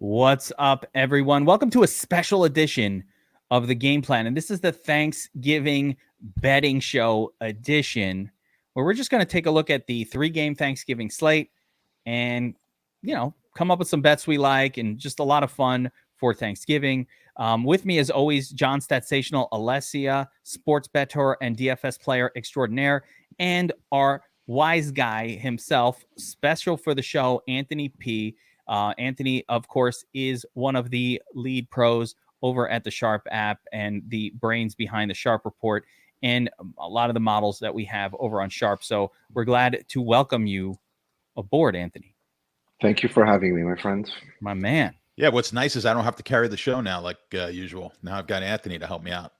What's up, everyone? Welcome to a special edition of the Gameplan. And this is the Thanksgiving betting show edition, where we're just going to take a look at the 3-game Thanksgiving slate and, come up with some bets we like and just a lot of fun for Thanksgiving. With me, as always, John Statsational, Alessia, sports bettor and DFS player extraordinaire, and our wise guy himself, special for the show, Anthony P. Anthony, of course, is one of the lead pros over at the Sharp app and the brains behind the Sharp report and a lot of the models that we have over on Sharp. So we're glad to welcome you aboard, Anthony. Thank you for having me, my friend. My man. Yeah, what's nice is I don't have to carry the show now like usual. Now I've got Anthony to help me out.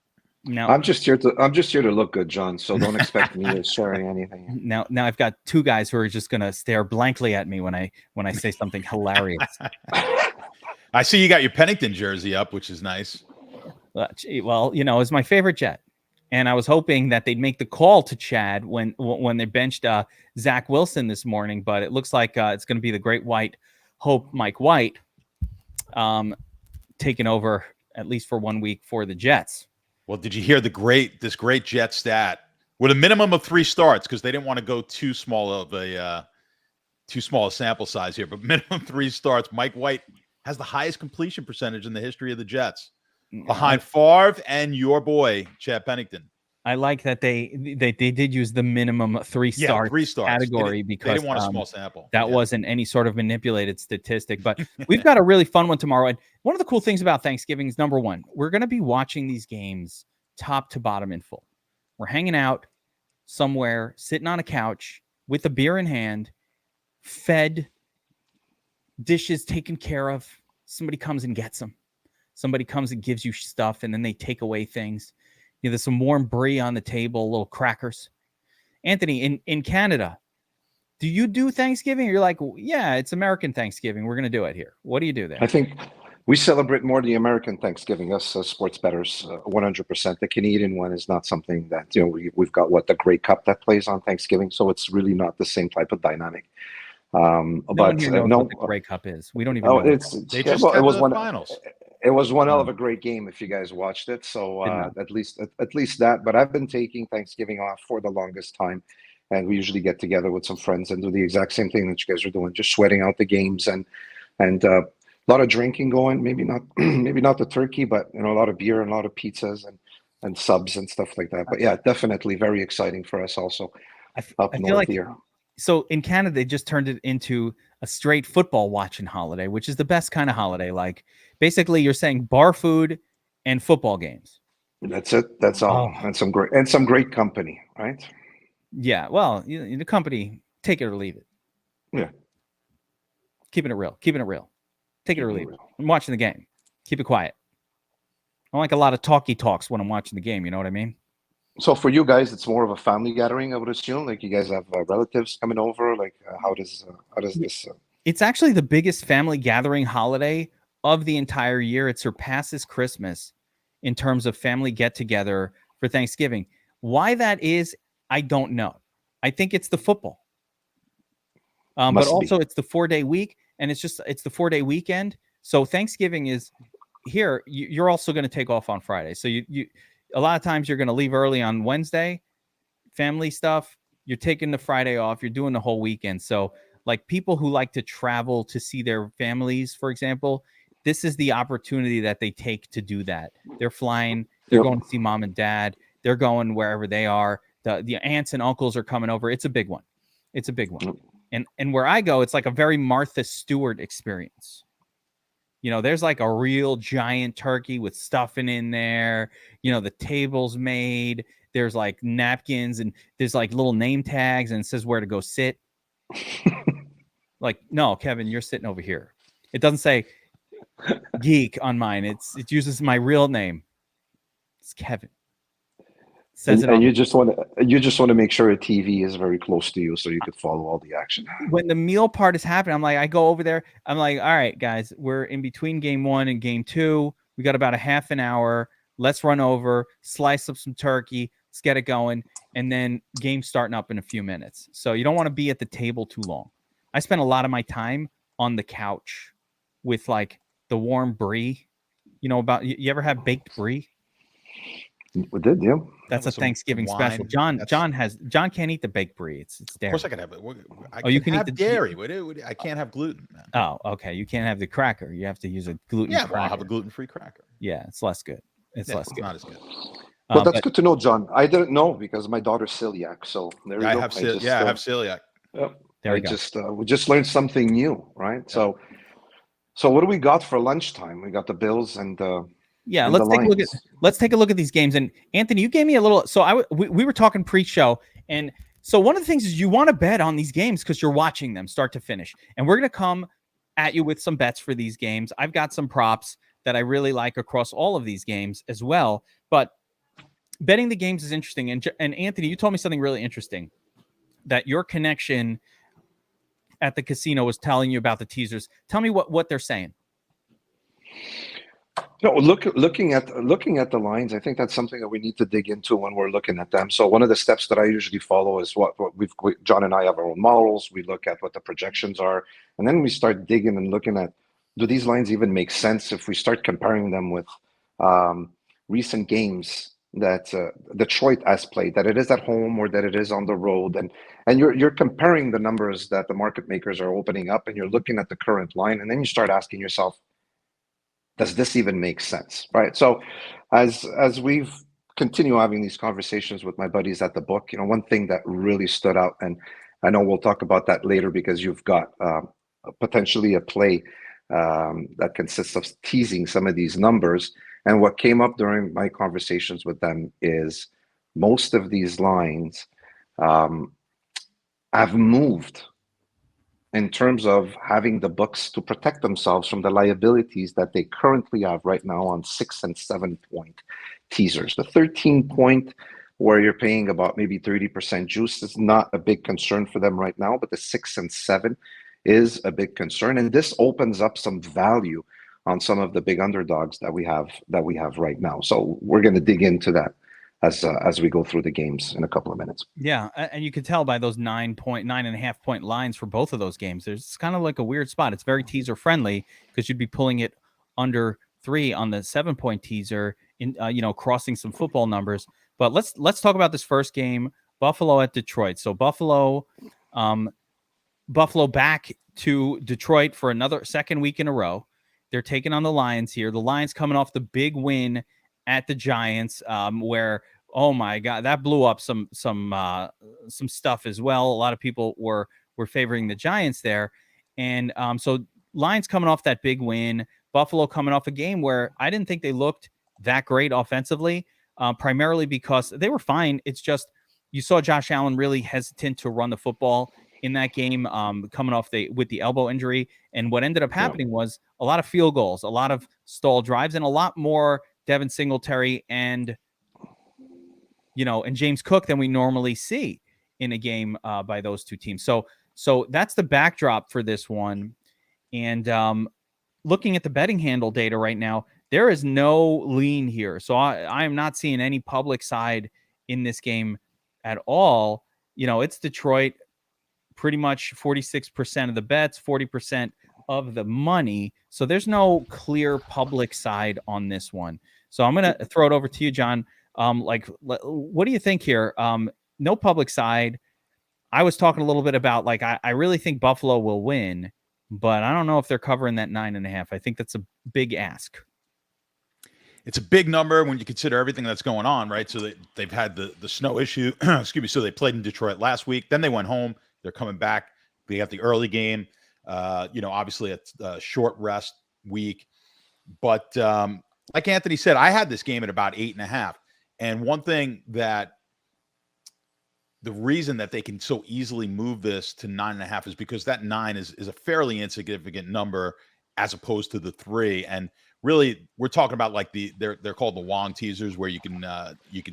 Now I'm just here to look good, John. So don't expect me to sharing anything. Now I've got two guys who are just gonna stare blankly at me when I say something hilarious. I see you got your Pennington jersey up, which is nice. Well, it's my favorite Jet, and I was hoping that they'd make the call to Chad when they benched Zach Wilson this morning, but it looks like it's going to be the Great White Hope, Mike White, taking over at least for 1 week for the Jets. Well, did you hear this great Jet stat with a minimum of 3 starts, because they didn't want to go too small a sample size here, but minimum 3 starts. Mike White has the highest completion percentage in the history of the Jets, behind Favre and your boy Chad Pennington. I like that they did use the minimum 3 starts category because they didn't want a small sample. That wasn't any sort of manipulated statistic. But we've got a really fun one tomorrow. And one of the cool things about Thanksgiving is, number one, we're going to be watching these games top to bottom in full. We're hanging out somewhere, sitting on a couch with a beer in hand, fed, dishes taken care of. Somebody comes and gets them. Somebody comes and gives you stuff, and then they take away things. There's some warm brie on the table, little crackers. Anthony, in Canada, do you do Thanksgiving? Or you're like, yeah, it's American Thanksgiving. We're going to do it here. What do you do there? I think we celebrate more the American Thanksgiving, us sports bettors, 100%. The Canadian one is not something that, we've got the Grey Cup that plays on Thanksgiving. So it's really not the same type of dynamic. What the Grey Cup is. We don't even know. It was one finals. It was one hell of a great game if you guys watched it. So at least that. But I've been taking Thanksgiving off for the longest time, and we usually get together with some friends and do the exact same thing that you guys are doing, just sweating out the games and a lot of drinking going. Maybe not the turkey, but a lot of beer and a lot of pizzas and subs and stuff like that. But yeah, definitely very exciting for us also up north here. So in Canada, they just turned it into a straight football watching holiday, which is the best kind of holiday. Like, basically, you're saying bar food and football games. That's it. That's all. And some great company, right? Yeah. Well, the company, take it or leave it. Yeah. Keeping it real. Take it or leave it. I'm watching the game. Keep it quiet. I don't like a lot of talky talks when I'm watching the game. You know what I mean? So for you guys, it's more of a family gathering, I would assume. Like, you guys have relatives coming over. Like, how does this? It's actually the biggest family gathering holiday of the entire year. It surpasses Christmas in terms of family get together for Thanksgiving. Why that is, I don't know. I think it's the football, but also it's the 4-day week, and it's the 4-day weekend. So Thanksgiving is here. You're also going to take off on Friday. So you a lot of times you're going to leave early on Wednesday, family stuff. You're taking the Friday off. You're doing the whole weekend. So like people who like to travel to see their families, for example, this is the opportunity that they take to do that. They're flying. They're going to see mom and dad. They're going wherever they are. The aunts and uncles are coming over. It's a big one. And where I go, it's like a very Martha Stewart experience. There's like a real giant turkey with stuffing in there. The table's made. There's like napkins and there's like little name tags and it says where to go sit. Like, no, Kevin, you're sitting over here. It doesn't say Geek on mine. It uses my real name. It's Kevin. Says it. And you just want to make sure a TV is very close to you so you could follow all the action. When the meal part is happening, I go over there. I'm like, all right, guys, we're in between game 1 and game 2. We got about a half an hour. Let's run over, slice up some turkey. Let's get it going. And then game starting up in a few minutes. So you don't want to be at the table too long. I spend a lot of my time on the couch with like the warm brie. You know about you ever have baked brie? We did, yeah. That's a Thanksgiving special. wine. John can't eat the baked brie. It's Of dairy. course I can have it. You can eat have the dairy. I can't have gluten, man. Oh, okay. You can't have the cracker. You have to use a gluten. Yeah, cracker. but I'll have a gluten-free cracker. Yeah, it's less good. It's less good. Not as good. Well, that's good to know, John. I didn't know because my daughter's celiac. So there you go. I have celiac. Yep. There we go. We just learned something new, right? Yeah. So what do we got for lunchtime? We got the Bills and let's take a look at these games. And Anthony, you gave me a little. So we were talking pre-show, and so one of the things is you want to bet on these games because you're watching them start to finish, and we're going to come at you with some bets for these games. I've got some props that I really like across all of these games as well. But betting the games is interesting. And Anthony, you told me something really interesting, that your connection at the casino was telling you about the teasers. Tell me what they're saying. No, looking at the lines, I think that's something that we need to dig into when we're looking at them. So one of the steps that I usually follow is John and I have our own models. We look at what the projections are, and then we start digging and looking at, do these lines even make sense if we start comparing them with recent games that Detroit has played, that it is at home or that it is on the road, and you're comparing the numbers that the market makers are opening up, and you're looking at the current line, and then you start asking yourself, does this even make sense, right? So as we've continue having these conversations with my buddies at the book, one thing that really stood out, and I know we'll talk about that later because you've got potentially a play that consists of teasing some of these numbers. And what came up during my conversations with them is most of these lines have moved in terms of having the books to protect themselves from the liabilities that they currently have right now on 6 and 7 point teasers. The 13 point, where you're paying about maybe 30% juice, is not a big concern for them right now, but the 6 and 7 is a big concern. And this opens up some value on some of the big underdogs that we have right now. So we're going to dig into that as we go through the games in a couple of minutes. Yeah, and you can tell by those 9.5 point lines for both of those games. It's kind of like a weird spot. It's very teaser friendly because you'd be pulling it under 3 on the 7 point teaser, in crossing some football numbers. But let's talk about this first game, Buffalo at Detroit. So Buffalo back to Detroit for another second week in a row. They're taking on the Lions here. The Lions coming off the big win at the Giants, where, oh my God, that blew up some stuff as well. A lot of people were favoring the Giants there. And so Lions coming off that big win, Buffalo coming off a game where I didn't think they looked that great offensively, primarily because they were fine. It's just you saw Josh Allen really hesitant to run the football in that game, coming off with the elbow injury. And what ended up happening was a lot of field goals, a lot of stall drives, and a lot more Devin Singletary and James Cook than we normally see in a game by those two teams. So that's the backdrop for this one. And looking at the betting handle data right now, there is no lean here. So I am not seeing any public side in this game at all. It's Detroit, pretty much 46% of the bets, 40% of the money. So there's no clear public side on this one. So I'm going to throw it over to you, John. What do you think here? No public side. I was talking a little bit about, I really think Buffalo will win, but I don't know if they're covering that 9.5. I think that's a big ask. It's a big number when you consider everything that's going on, right? So they've had the snow issue. Excuse me. So they played in Detroit last week. Then they went home. They're coming back. They got the early game. Obviously a short rest week. But like Anthony said, I had this game at about 8.5. And one thing that the reason that they can so easily move this to 9.5 is because that 9 is a fairly insignificant number as opposed to the 3. And really, we're talking about they're called the Wong teasers, where you can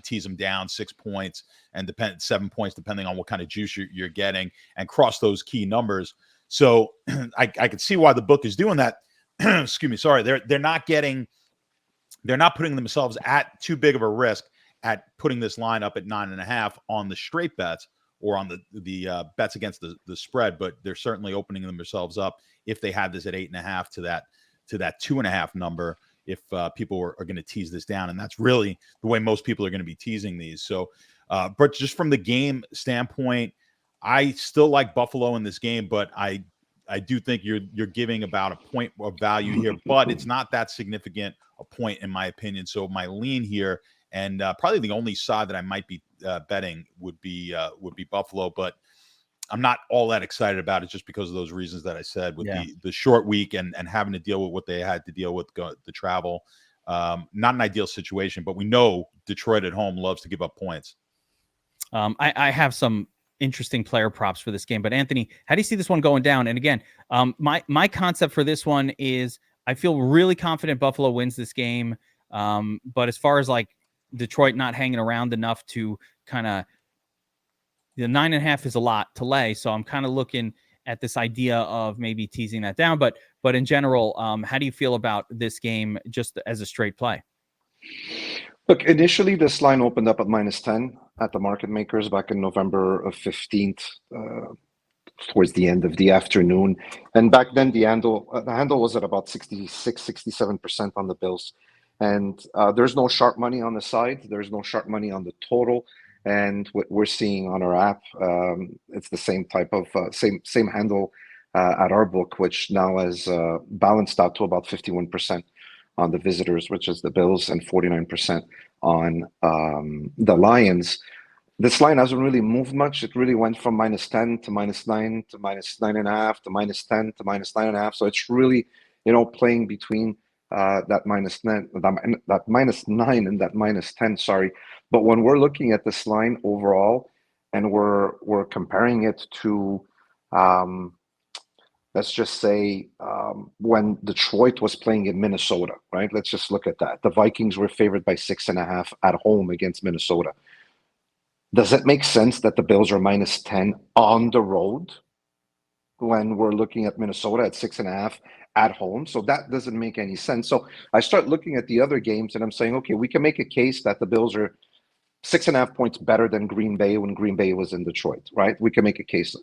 tease them down 6 points and 7 points, depending on what kind of juice you're getting, and cross those key numbers. So I could see why the book is doing that. Excuse me. Sorry. They're not putting themselves at too big of a risk at putting this line up at 9.5 on the straight bets or on the bets against the spread, but they're certainly opening themselves up if they had this at 8.5 to to that 2.5 number if people are going to tease this down. And that's really the way most people are going to be teasing these. So, but just from the game standpoint, I still like Buffalo in this game, but I do think you're giving about a point of value here, but it's not that significant a point in my opinion. So my lean here, and probably the only side that I might be betting would be Buffalo, but I'm not all that excited about it just because of those reasons that I said with the short week and having to deal with what they had to deal with, the travel. Not an ideal situation, but we know Detroit at home loves to give up points. I have some interesting player props for this game, but Anthony, how do you see this one going down? And again, my concept for this one is I feel really confident Buffalo wins this game. But as far as like Detroit not hanging around enough to kind of, the 9.5 is a lot to lay. So I'm kind of looking at this idea of maybe teasing that down, but in general, how do you feel about this game just as a straight play? Look, initially this line opened up at -10 at the market makers back in November of 15th, towards the end of the afternoon. And back then the handle was at about 66, 67% on the Bills. And there's no sharp money on the side. There's no sharp money on the total. And what we're seeing on our app, it's the same type of same handle at our book, which now has balanced out to about 51% on the visitors, which is the Bills, and 49% on the Lions. This line hasn't really moved much. It really went from -10 to -9 to -9.5 to -10 to -9.5. So it's really, playing between that -9 and that -10. Sorry. But when we're looking at this line overall, and we're comparing it to, let's just say, when Detroit was playing in Minnesota, right? Let's just look at that. The Vikings were favored by 6.5 at home against Minnesota. Does it make sense that the Bills are -10 on the road when we're looking at Minnesota at 6.5 at home? So that doesn't make any sense. So I start looking at the other games and I'm saying, okay, we can make a case that the Bills are 6.5 points better than Green Bay when Green Bay was in Detroit, right? We can make a case,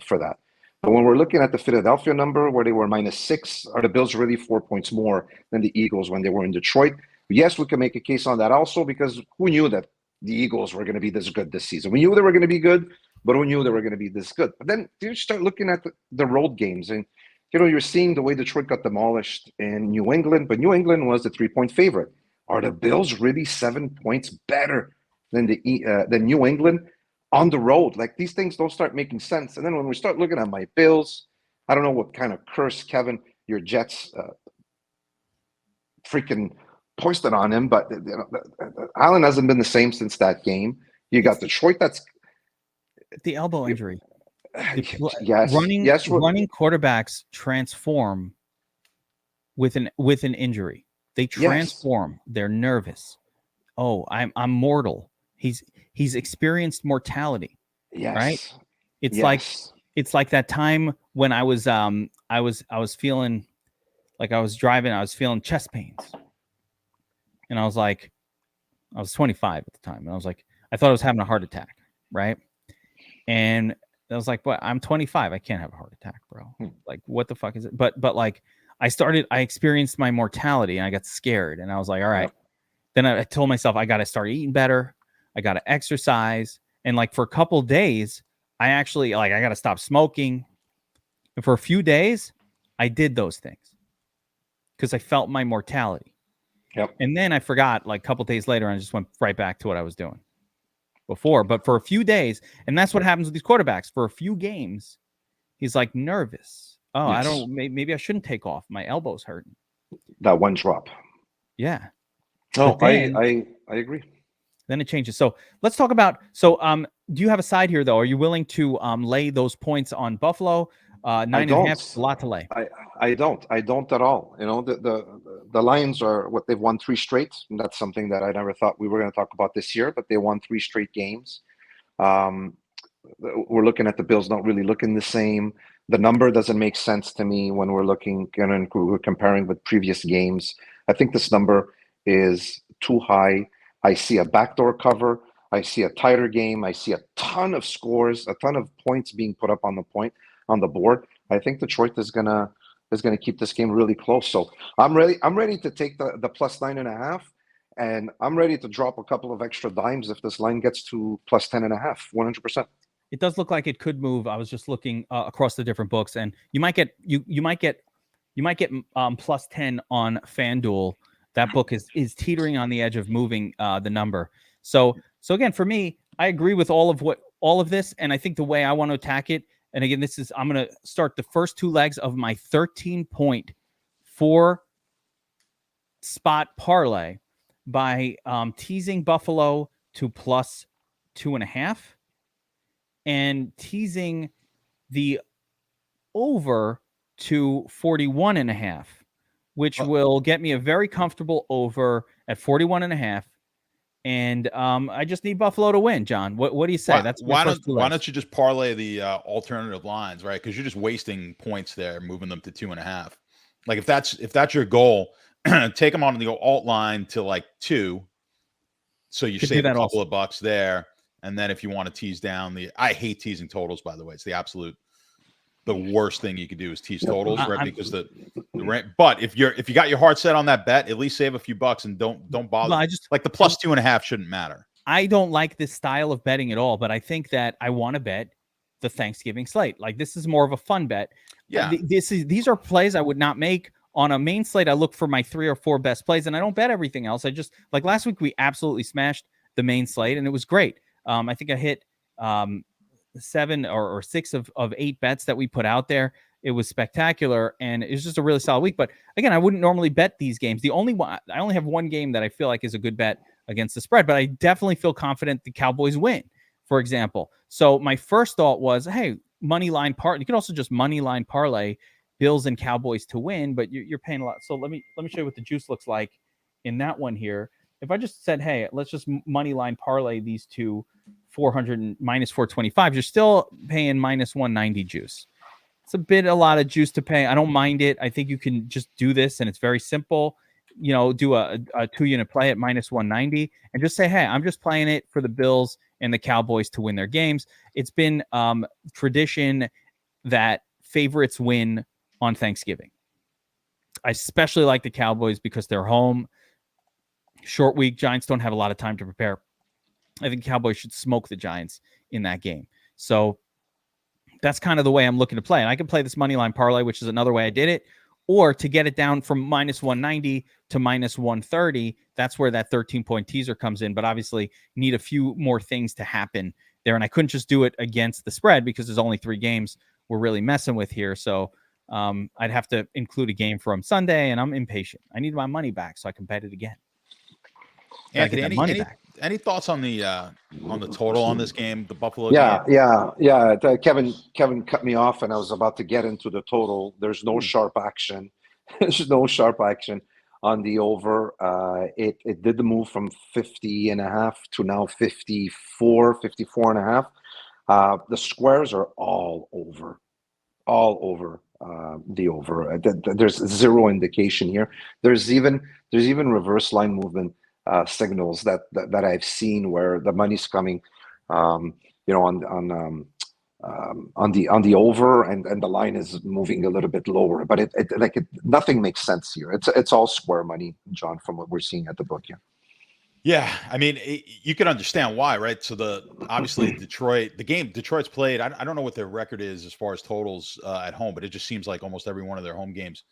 for that. But when we're looking at the Philadelphia number where they were -6, are the Bills really 4 points more than the Eagles when they were in Detroit? Yes, we can make a case on that also, because who knew that the Eagles were going to be this good this season? We knew they were going to be good, but who knew they were going to be this good? But then you start looking at the road games, and you're seeing the way Detroit got demolished in New England, but New England was the 3-point favorite. Are the Bills really 7 points better than than New England on the road? Like, these things don't start making sense. And then when we start looking at my Bills, I don't know what kind of curse, Kevin, your Jets freaking posted on him, but Allen hasn't been the same since that game. You got Detroit, that's the elbow injury. Yes, running quarterbacks transform with an injury. They transform. Yes. They're nervous. Oh, I'm mortal. He's experienced mortality. Yes. Right? It's like that time when I was feeling like I was driving, I was feeling chest pains. And I was like, I was 25 at the time. And I was like, I thought I was having a heart attack. Right. And I was like, I'm 25. I can't have a heart attack, bro. Like, what the fuck is it? But like, I experienced my mortality and I got scared. And I was like, all right. Then I told myself, I got to start eating better. I got to exercise. And like, for a couple of days, I actually, I got to stop smoking. And for a few days, I did those things because I felt my mortality. Yep. And then I forgot, like, a couple of days later, and I just went right back to what I was doing before. But for a few days, and that's what happens with these quarterbacks. For a few games, he's like nervous. Oh, yes. Maybe I shouldn't take off. My elbow's hurting. That one drop. Yeah. No, I agree. Then it changes. So let's talk about, do you have a side here though? Are you willing to lay those points on Buffalo? 9.5 is a lot to lay. I don't at all. The Lions are they've won 3 straight. And that's something that I never thought we were going to talk about this year, but they won 3 straight games. We're looking at the Bills not really looking the same. The number doesn't make sense to me when we're looking and we're comparing with previous games. I think this number is too high. I see a backdoor cover. I see a tighter game. I see a ton of scores, a ton of points being put up on the board. I think Detroit is gonna is going to keep this game really close. So I'm ready to take the plus 9.5, and I'm ready to drop a couple of extra dimes if this line gets to plus 10.5, 100%. It does look like it could move. I was just looking across the different books, and you might get plus 10 on FanDuel. That book is teetering on the edge of moving the number. So again, for me, I agree with all of this, and I think the way I want to attack it. And again, I'm going to start the first two legs of my 13-point 4-spot parlay by teasing Buffalo to plus 2.5 and teasing the over to 41.5, which will get me a very comfortable over at 41.5. And I just need Buffalo to win, John. What do you say? Why don't you just parlay the alternative lines, right? Because you're just wasting points there, moving them to 2.5. Like if that's your goal, take them on the alt line to like 2, so you save a couple of bucks there. And then if you want to tease down I hate teasing totals, by the way. It's the worst thing you could do is tease totals, right? Because the rent. But if you got your heart set on that bet, at least save a few bucks and don't bother. Well, like the plus 2.5 shouldn't matter. I don't like this style of betting at all, but I think that I want to bet the Thanksgiving slate. Like this is more of a fun bet. Yeah. These are plays I would not make on a main slate. I look for my 3 or 4 best plays, and I don't bet everything else. I just like last week we absolutely smashed the main slate, and it was great. I think I hit 7 or 6 of 8 bets that we put out there. It was spectacular, and it was just a really solid week. But again, I wouldn't normally bet these games. I only have one game that I feel like is a good bet against the spread, but I definitely feel confident the Cowboys win, for example. So my first thought was, hey, money line parlay. You can also just money line parlay Bills and Cowboys to win, but you're paying a lot. So let me show you what the juice looks like in that one here. If I just said, hey, let's just money line parlay these two 400 and minus 425, you're still paying minus 190 juice. It's a lot of juice to pay. I don't mind it. I think you can just do this, and it's very simple. Do a 2-unit play at minus 190 and just say, hey, I'm just playing it for the Bills and the Cowboys to win their games. It's been tradition that favorites win on Thanksgiving. I especially like the Cowboys because they're home. Short week. Giants don't have a lot of time to prepare. I think Cowboys should smoke the Giants in that game. So that's kind of the way I'm looking to play. And I can play this money line parlay, which is another way I did it, or to get it down from minus 190 to minus 130. That's where that 13-point teaser comes in. But obviously need a few more things to happen there. And I couldn't just do it against the spread because there's only 3 games we're really messing with here. So I'd have to include a game from Sunday, and I'm impatient. I need my money back so I can bet it again. Anthony, any thoughts on the total on this game, the Buffalo game? Yeah. Kevin cut me off, and I was about to get into the total. There's no sharp action. There's no sharp action on the over. It did the move from 50.5 to now 54.5. The squares are all over the over. There's zero indication here. There's even reverse line movement signals that I've seen where the money's coming, on the over, and the line is moving a little bit lower. But nothing makes sense here. It's all square money, John, from what we're seeing at the book here. Yeah, I mean, you can understand why, right? So obviously Detroit's played. I don't know what their record is as far as totals at home, but it just seems like almost every one of their home games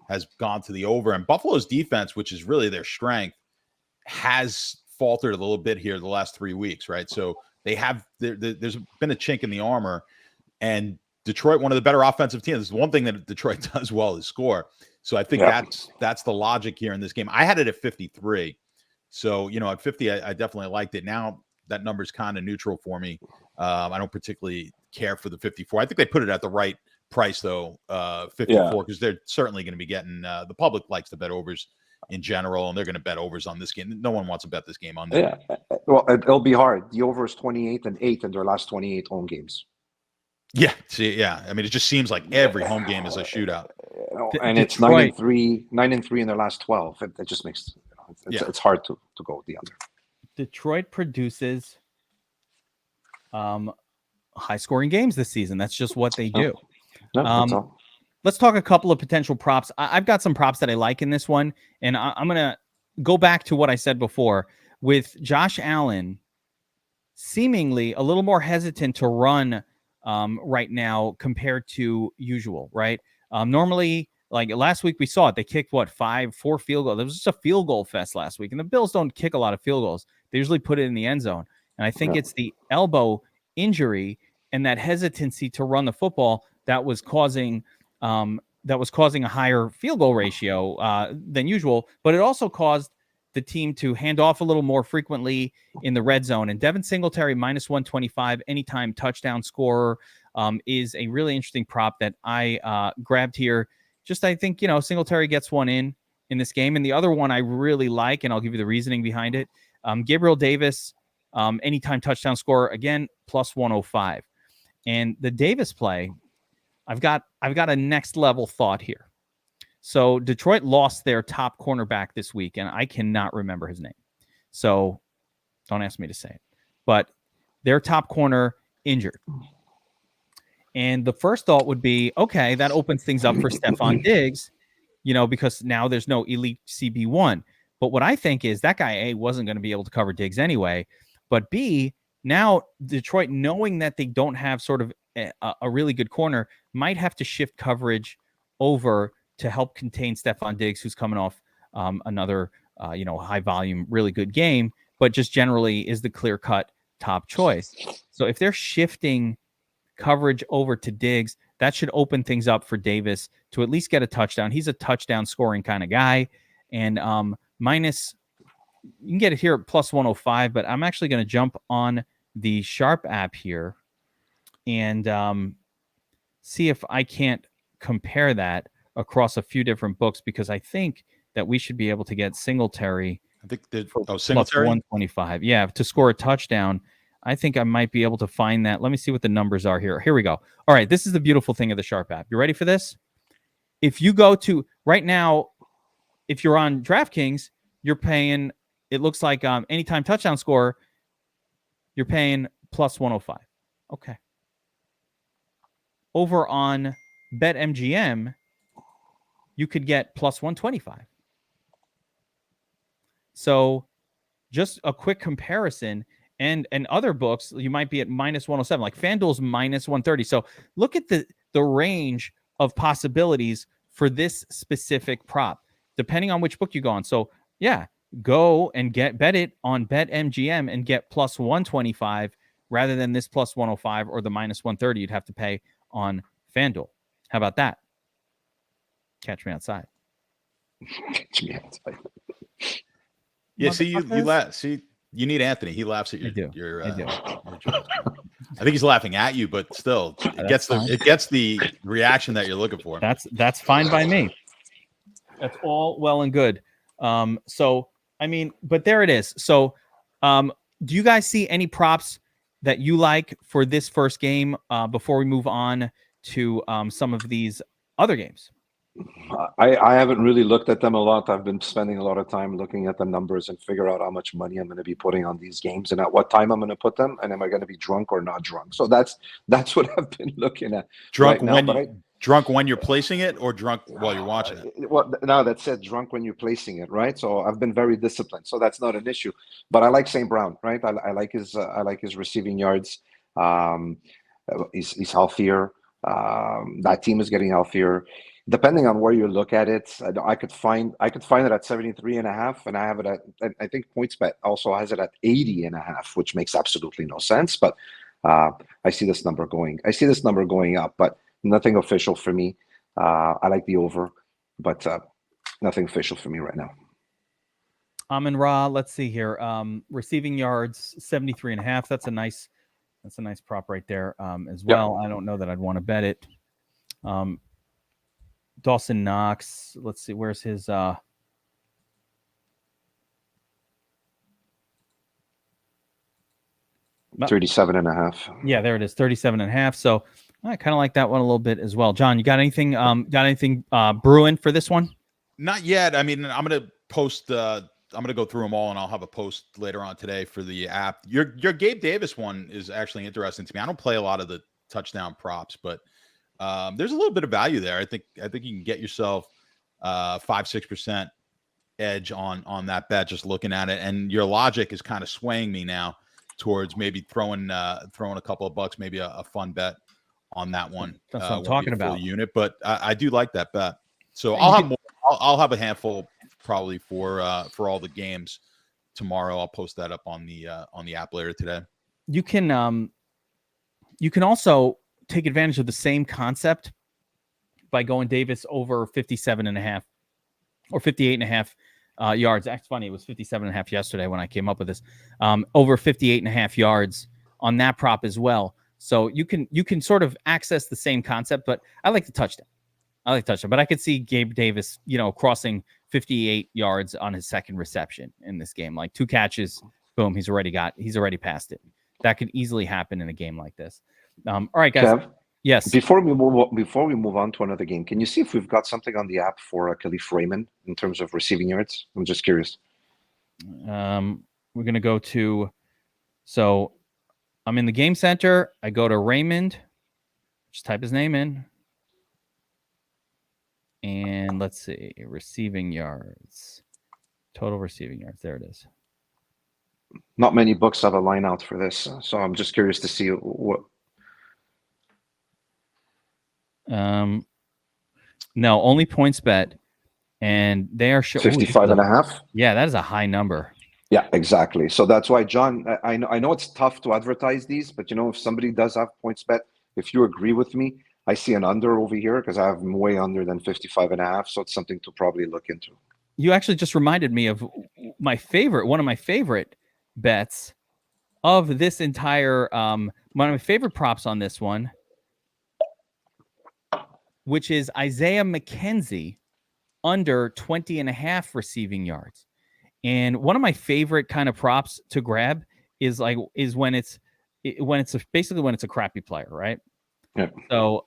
has gone to the over. And Buffalo's defense, which is really their strength, has faltered a little bit here the last 3 weeks, right? So there's been a chink in the armor, and Detroit, one of the better offensive teams. One thing that Detroit does well is score. So I think that's the logic here in this game. I had it at 53. So, at 50, I definitely liked it. Now that number's kind of neutral for me. I don't particularly care for the 54. I think they put it at the right price, though, 54, because they're certainly going to be getting the public likes to bet overs in general, and they're going to bet overs on this game. No one wants to bet this game under. Yeah, well, it'll be hard. The over is 28-8 in their last 28 home games. Yeah, I mean, it just seems like every home game is a shootout, and it's 9-3 in their last 12. It just makes it's hard to go with the under. Detroit produces high scoring games this season. That's just what they do. That's all. let's talk a couple of potential props. I've got some props that I like in this one, and I'm going to go back to what I said before with Josh Allen seemingly a little more hesitant to run right now compared to usual, right? Normally, like last week we saw it. They kicked, 4 field goals. There was just a field goal fest last week, and the Bills don't kick a lot of field goals. They usually put it in the end zone. And I think it's the elbow injury and that hesitancy to run the football that was causing a higher field goal ratio than usual, but it also caused the team to hand off a little more frequently in the red zone. And Devin Singletary -125 anytime touchdown scorer is a really interesting prop that I grabbed here. Just I think, Singletary gets one in this game. And the other one I really like, and I'll give you the reasoning behind it, Gabriel Davis, anytime touchdown scorer, again, +105. And the Davis play, I've got a next level thought here. So Detroit lost their top cornerback this week, and I cannot remember his name. So don't ask me to say it. But their top corner injured. And the first thought would be, okay, that opens things up for Stephon Diggs, because now there's no elite CB1. But what I think is that guy, A, wasn't going to be able to cover Diggs anyway. But B, now Detroit, knowing that they don't have sort of a really good corner, might have to shift coverage over to help contain Stephon Diggs, who's coming off another, high volume, really good game, but just generally is the clear cut top choice. So if they're shifting coverage over to Diggs, that should open things up for Davis to at least get a touchdown. He's a touchdown scoring kind of guy. And you can get it here at +105, but I'm actually going to jump on the Sharp app here and see if I can't compare that across a few different books, because I think that we should be able to get Singletary. I think Singletary +125. Yeah, to score a touchdown. I think I might be able to find that. Let me see what the numbers are here. Here we go. All right, this is the beautiful thing of the Sharp app. You ready for this? If you go to right now, if you're on DraftKings, you're paying, it looks like anytime touchdown score, you're paying +105. Okay. Over on BetMGM, you could get +125. So just a quick comparison, and other books, you might be at -107, like FanDuel's -130. So look at the range of possibilities for this specific prop, depending on which book you go on. So yeah, go and bet it on BetMGM and get +125 rather than this +105 or the -130 you'd have to pay on FanDuel. How about that? Catch me outside. Catch me outside. Yeah, see, you laugh. See, you need Anthony. He laughs at your jokes. I think he's laughing at you, but still, it gets the reaction that you're looking for. That's fine by me. That's all well and good. So I mean, but there it is. So, do you guys see any props that you like for this first game before we move on to some of these other games? I haven't really looked at them a lot. I've been spending a lot of time looking at the numbers and figure out how much money I'm going to be putting on these games and at what time I'm going to put them, and am I going to be drunk or not drunk. So that's what I've been looking at. Drunk when you're placing it, or drunk while you're watching it? Well, now that said, drunk when you're placing it, right? So I've been very disciplined, so that's not an issue. But I like St. Brown, right? I like his receiving yards. He's healthier. That team is getting healthier. Depending on where you look at it, I could find it at 73.5, and I have it at, I think PointsBet also has it at 80.5, which makes absolutely no sense. But I see this number going up, but nothing official for me. I like the over, but nothing official for me right now. Amon-Ra, let's see here. Receiving yards 73.5. That's a nice prop right there as well. Yep. I don't know that I'd want to bet it. Dawson Knox, let's see, where's his 37.5. Yeah, there it is, 37.5. So I kind of like that one a little bit as well. John, you got anything brewing for this one? Not yet. I mean, I'm gonna post I'm gonna go through them all, and I'll have a post later on today for the app. Your Gabe Davis one is actually interesting to me. I don't play a lot of the touchdown props, but there's a little bit of value there. I think you can get yourself 5-6% edge on that bet just looking at it. And your logic is kind of swaying me now towards maybe throwing a couple of bucks, maybe a fun bet on that one. That's what I'm talking about. Unit, but I do like that bet. So I'll have more. I'll have a handful probably for all the games tomorrow. I'll post that up on the app later today. You can also take advantage of the same concept by going Davis over 57.5 or 58.5 yards. That's funny. It was 57.5 yesterday when I came up with this. Over 58.5 yards on that prop as well. So you can sort of access the same concept, but I like the touchdown. But I could see Gabe Davis, crossing 58 yards on his second reception in this game. Like 2 catches, boom, he's already passed it. That could easily happen in a game like this. All right, guys. Kev, yes. Before we move on to another game, can you see if we've got something on the app for Khalif Raymond in terms of receiving yards? I'm just curious. We're gonna go to. So, I'm in the game center. I go to Raymond. Just type his name in. And let's see, receiving yards, total receiving yards. There it is. Not many books have a line out for this, so I'm just curious to see what. No, only points bet, and they are 55.5. Yeah, that is a high number. Yeah, exactly. So that's why, John, I know it's tough to advertise these, but if somebody does have points bet, if you agree with me, I see an under over here because I have way under than 55.5. So it's something to probably look into. You actually just reminded me of one of my favorite bets of this entire, one of my favorite props on this one, which is Isaiah McKenzie under 20.5 receiving yards. And one of my favorite kind of props to grab is when it's basically when it's a crappy player, right? Yeah. So,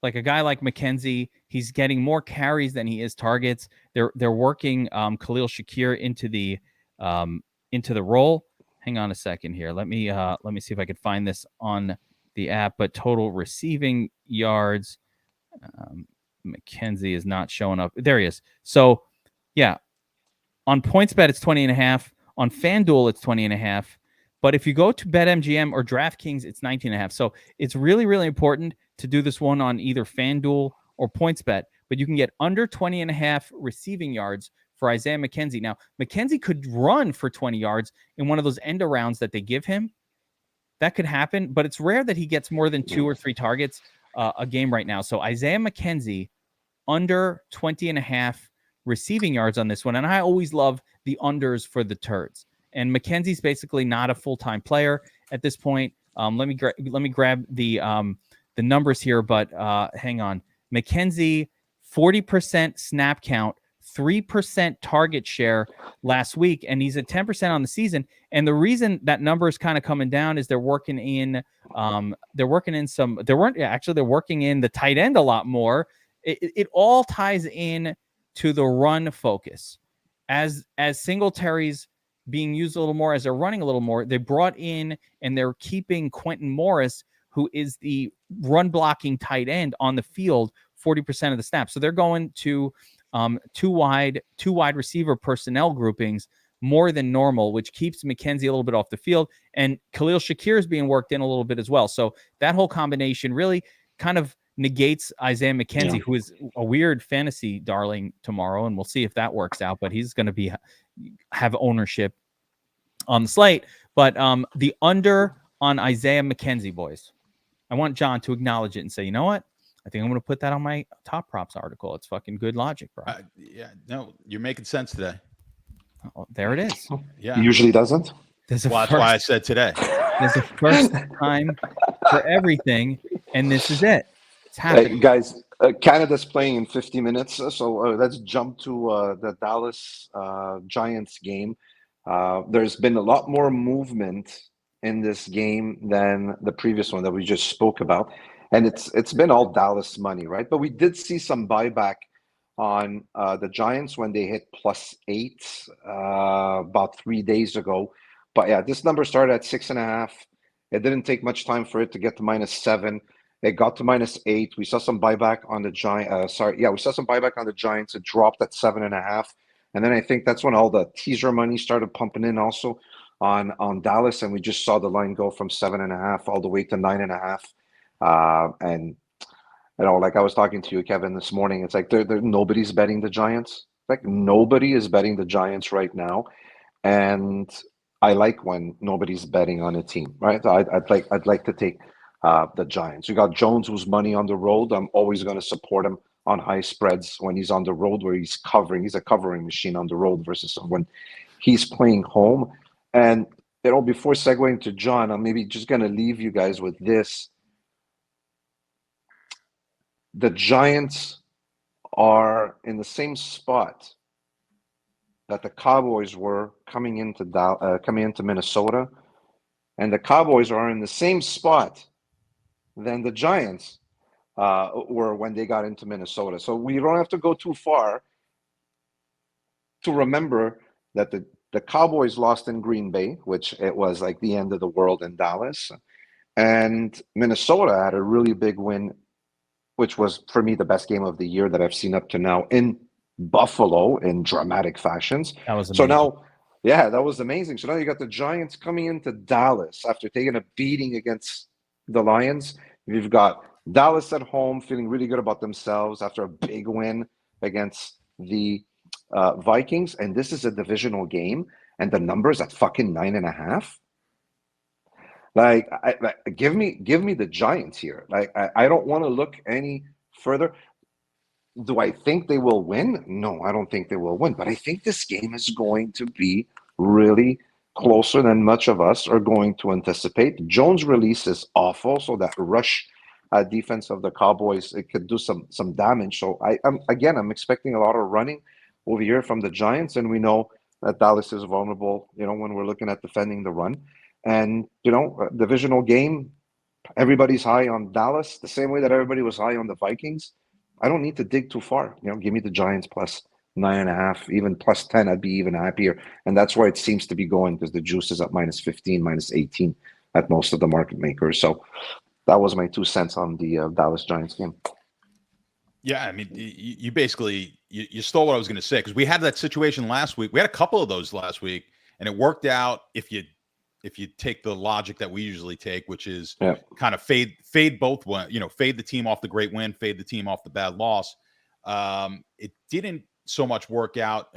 like a guy like McKenzie, he's getting more carries than he is targets. They're working Khalil Shakir into the role. Hang on a second here. Let me see if I could find this on the app. But total receiving yards, McKenzie is not showing up. There he is. So, yeah, on PointsBet it's 20.5. On FanDuel it's 20.5. But if you go to BetMGM or DraftKings, it's 19.5. So it's really, really important to do this one on either FanDuel or PointsBet. But you can get under 20.5 receiving yards for Isaiah McKenzie. Now, McKenzie could run for 20 yards in one of those end arounds that they give him. That could happen, but it's rare that he gets more than 2 or 3 targets a game right now. So Isaiah McKenzie under 20.5 receiving yards on this one. And I always love the unders for the turds. And McKenzie's basically not a full-time player at this point. Let me grab the numbers here, but hang on. McKenzie, 40% snap count, 3% target share last week, and he's at 10% on the season. And the reason that number is kind of coming down is they're working in the tight end a lot more. It all ties in to the run focus. As Singletary's being used a little more, as they're running a little more, they brought in and they're keeping Quentin Morris, who is the run blocking tight end, on the field 40% of the snaps. So they're going to two wide receiver personnel groupings more than normal, which keeps McKenzie a little bit off the field. And Khalil Shakir is being worked in a little bit as well. So that whole combination really kind of negates Isaiah McKenzie, who is a weird fantasy darling tomorrow, and we'll see if that works out. But he's going to have ownership on the slate. But the under on Isaiah McKenzie, boys, I want John to acknowledge it and say, you know what? I think I'm going to put that on my top props article. It's fucking good logic, bro. No, you're making sense today. Oh, there it is. Yeah, usually doesn't. That's why I said today. There's a first time for everything, and this is it. It's happening, guys. Canada's playing in 50 minutes, so let's jump to the Dallas Giants game. There's been a lot more movement in this game than the previous one that we just spoke about, and it's been all Dallas money, right? But we did see some buyback on the Giants when they hit +8 about 3 days ago. But yeah, this number started at 6.5. It didn't take much time for it to get to -7. It got to -8. We saw some buyback on the Giants. We saw some buyback on the Giants. It dropped at 7.5, and then I think that's when all the teaser money started pumping in also on Dallas, and we just saw the line go from 7.5 all the way to 9.5. And like I was talking to you, Kevin, this morning, it's like nobody's betting the Giants. Like nobody is betting the Giants right now, and I like when nobody's betting on a team, right? I'd like to take the Giants. You got Jones, who's money on the road. I'm always going to support him on high spreads when he's on the road, where he's covering. He's a covering machine on the road versus when he's playing home. And before segueing to John, I'm maybe just going to leave you guys with this. The Giants are in the same spot that the Cowboys were coming into Minnesota, and the Cowboys are in the same spot than the Giants were when they got into Minnesota. So we don't have to go too far to remember that the Cowboys lost in Green Bay, which it was like the end of the world in Dallas, and Minnesota had a really big win, which was for me the best game of the year that I've seen up to now in Buffalo in dramatic fashions. That was amazing. So now, that was amazing. So now you got the Giants coming into Dallas after taking a beating against the Lions. You've got Dallas at home feeling really good about themselves after a big win against the Vikings. And this is a divisional game, and the number's at fucking 9.5. Like, give me the Giants here. Like, I don't want to look any further. Do I think they will win? No, I don't think they will win. But I think this game is going to be really closer than much of us are going to anticipate. Jones' release is awful, so that rush defense of the Cowboys, it could do some damage. So I'm expecting a lot of running over here from the Giants, and we know that Dallas is vulnerable, when we're looking at defending the run. And, divisional game, everybody's high on Dallas, the same way that everybody was high on the Vikings. I don't need to dig too far. Give me the Giants plus 9.5, even plus 10. I'd be even happier. And that's where it seems to be going, because the juice is at -15, -18 at most of the market makers. So that was my 2 cents on the Dallas Giants game. Yeah, I mean, you basically you stole what I was going to say, because we had that situation last week. We had a couple of those last week, and it worked out if you take the logic that we usually take, which is kind of fade both, fade the team off the great win, fade the team off the bad loss. It didn't so much work out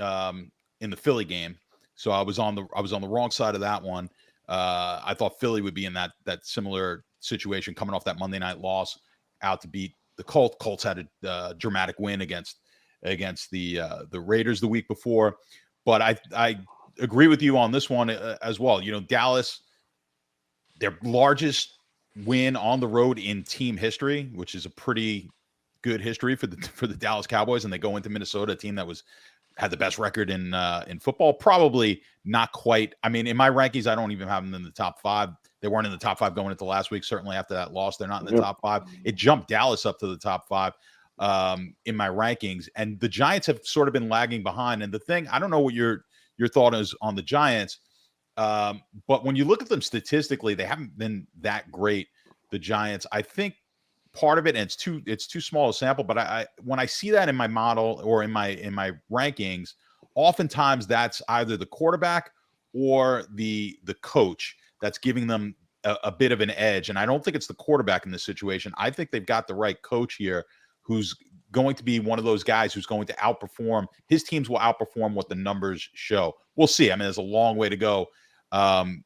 in the Philly game, so I was on the wrong side of that one. I thought Philly would be in that similar situation, coming off that Monday night loss, out to beat the Colts. Colts had a dramatic win against the Raiders the week before, but I agree with you on this one as well. Dallas, their largest win on the road in team history, which is a pretty good history for the Dallas Cowboys, and they go into Minnesota, a team that had the best record in football. Probably not quite. I mean, in my rankings, I don't even have them in the top 5. They weren't in the top 5 going into last week. Certainly after that loss, they're not in the top 5. It jumped Dallas up to the top 5 in my rankings, and the Giants have sort of been lagging behind. And the thing, I don't know what your thought is on the Giants, but when you look at them statistically, they haven't been that great. The Giants, I think part of it, and it's too small a sample, but I when I see that in my model or in my rankings, oftentimes that's either the quarterback or the coach that's giving them a bit of an edge. And I don't think it's the quarterback in this situation. I think they've got the right coach here, who's going to be one of those guys who's going to outperform. His teams will outperform what the numbers show. We'll see. I mean, there's a long way to go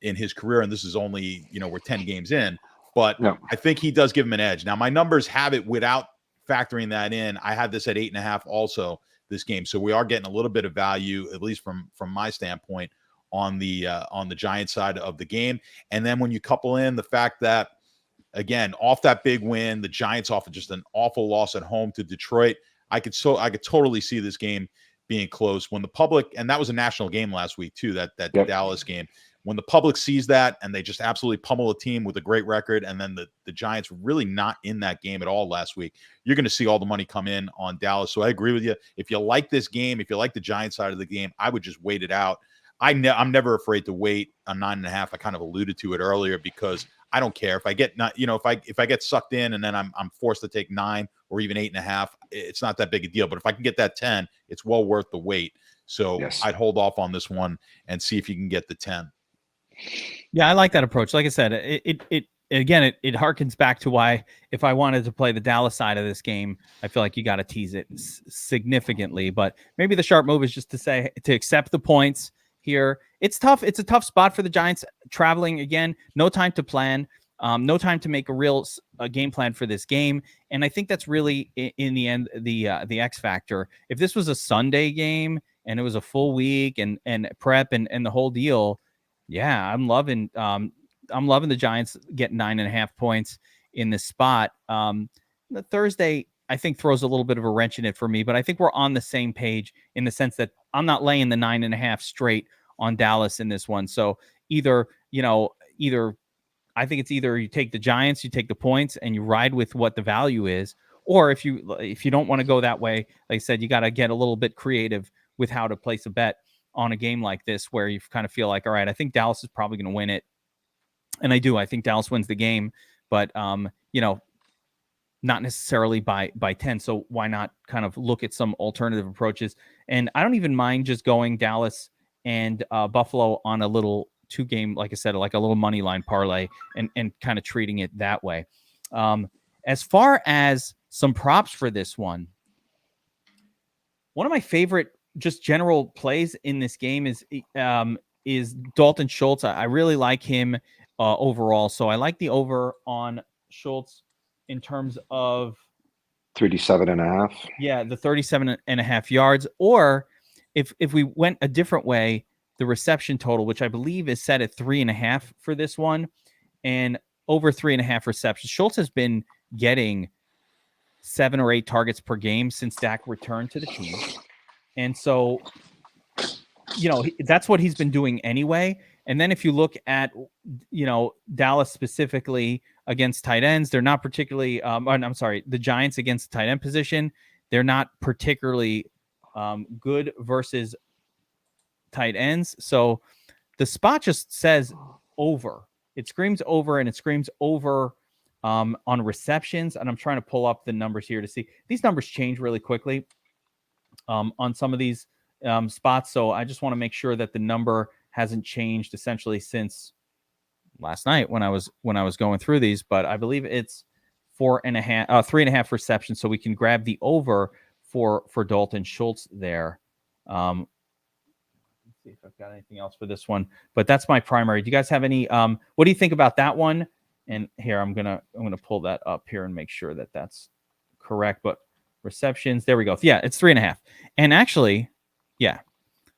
in his career, and this is only, we're 10 games in, but I think he does give him an edge. Now, my numbers have it without factoring that in. I had this at 8.5 also this game. So we are getting a little bit of value, at least from my standpoint, on the Giants side of the game. And then when you couple in the fact that, again, off that big win, the Giants off of just an awful loss at home to Detroit, I could totally see this game being close. When the public, and that was a national game last week too, that Dallas game, when the public sees that and they just absolutely pummel a team with a great record, and then the Giants really not in that game at all last week, you're going to see all the money come in on Dallas. So I agree with you. If you like this game, if you like the Giants side of the game, I would just wait it out. I'm never afraid to wait a 9.5. I kind of alluded to it earlier, because I don't care if I get not, if I get sucked in and then I'm forced to take 9 or even 8.5, it's not that big a deal. But if I can get that 10, it's well worth the wait. So Yes. I'd hold off on this one and see if you can get the 10. Yeah, I like that approach. Like I said, it harkens back to why if I wanted to play the Dallas side of this game, I feel like you got to tease it significantly. But maybe the sharp move is just to accept the points here. It's tough. It's a tough spot for the Giants traveling again. No time to plan. No time to make a real game plan for this game. And I think that's really in the end the X factor. If this was a Sunday game and it was a full week and prep and the whole deal, yeah, I'm loving the Giants getting 9.5 points in this spot. The Thursday, I think, throws a little bit of a wrench in it for me, but I think we're on the same page in the sense that I'm not laying the 9.5 straight on Dallas in this one. So either I think it's either you take the Giants, you take the points, and you ride with what the value is, or if you don't want to go that way, like I said, you got to get a little bit creative with how to place a bet on a game like this, where you kind of feel like, all right, I think Dallas is probably going to win it. And I do. I think Dallas wins the game, but not necessarily by 10. So why not kind of look at some alternative approaches? And I don't even mind just going Dallas and Buffalo on a little 2-game, like I said, like a little money line parlay and kind of treating it that way. As far as some props for this one of my favorite just general plays in this game is Dalton Schultz. I really like him overall. So I like the over on Schultz in terms of 37.5. Yeah, the 37.5 yards. Or if we went a different way, the reception total, which I believe is set at 3.5 for this one, and over 3.5 receptions. Schultz has been getting 7 or 8 targets per game since Dak returned to the team. And so, that's what he's been doing anyway. And then if you look at, Dallas specifically against tight ends, they're not particularly, the Giants against the tight end position, they're not particularly good versus tight ends. So the spot just says over. It screams over, and it screams over on receptions. And I'm trying to pull up the numbers here to see. These numbers change really quickly on some of these spots. So I just want to make sure that the number hasn't changed essentially since last night when I was going through these, but I believe it's 3.5 receptions. So we can grab the over for Dalton Schultz there. Let's see if I've got anything else for this one, but that's my primary. Do you guys have any, what do you think about that one? And here, I'm going to pull that up here and make sure that that's correct, but receptions, there we go. Yeah, it's 3.5. And actually, yeah,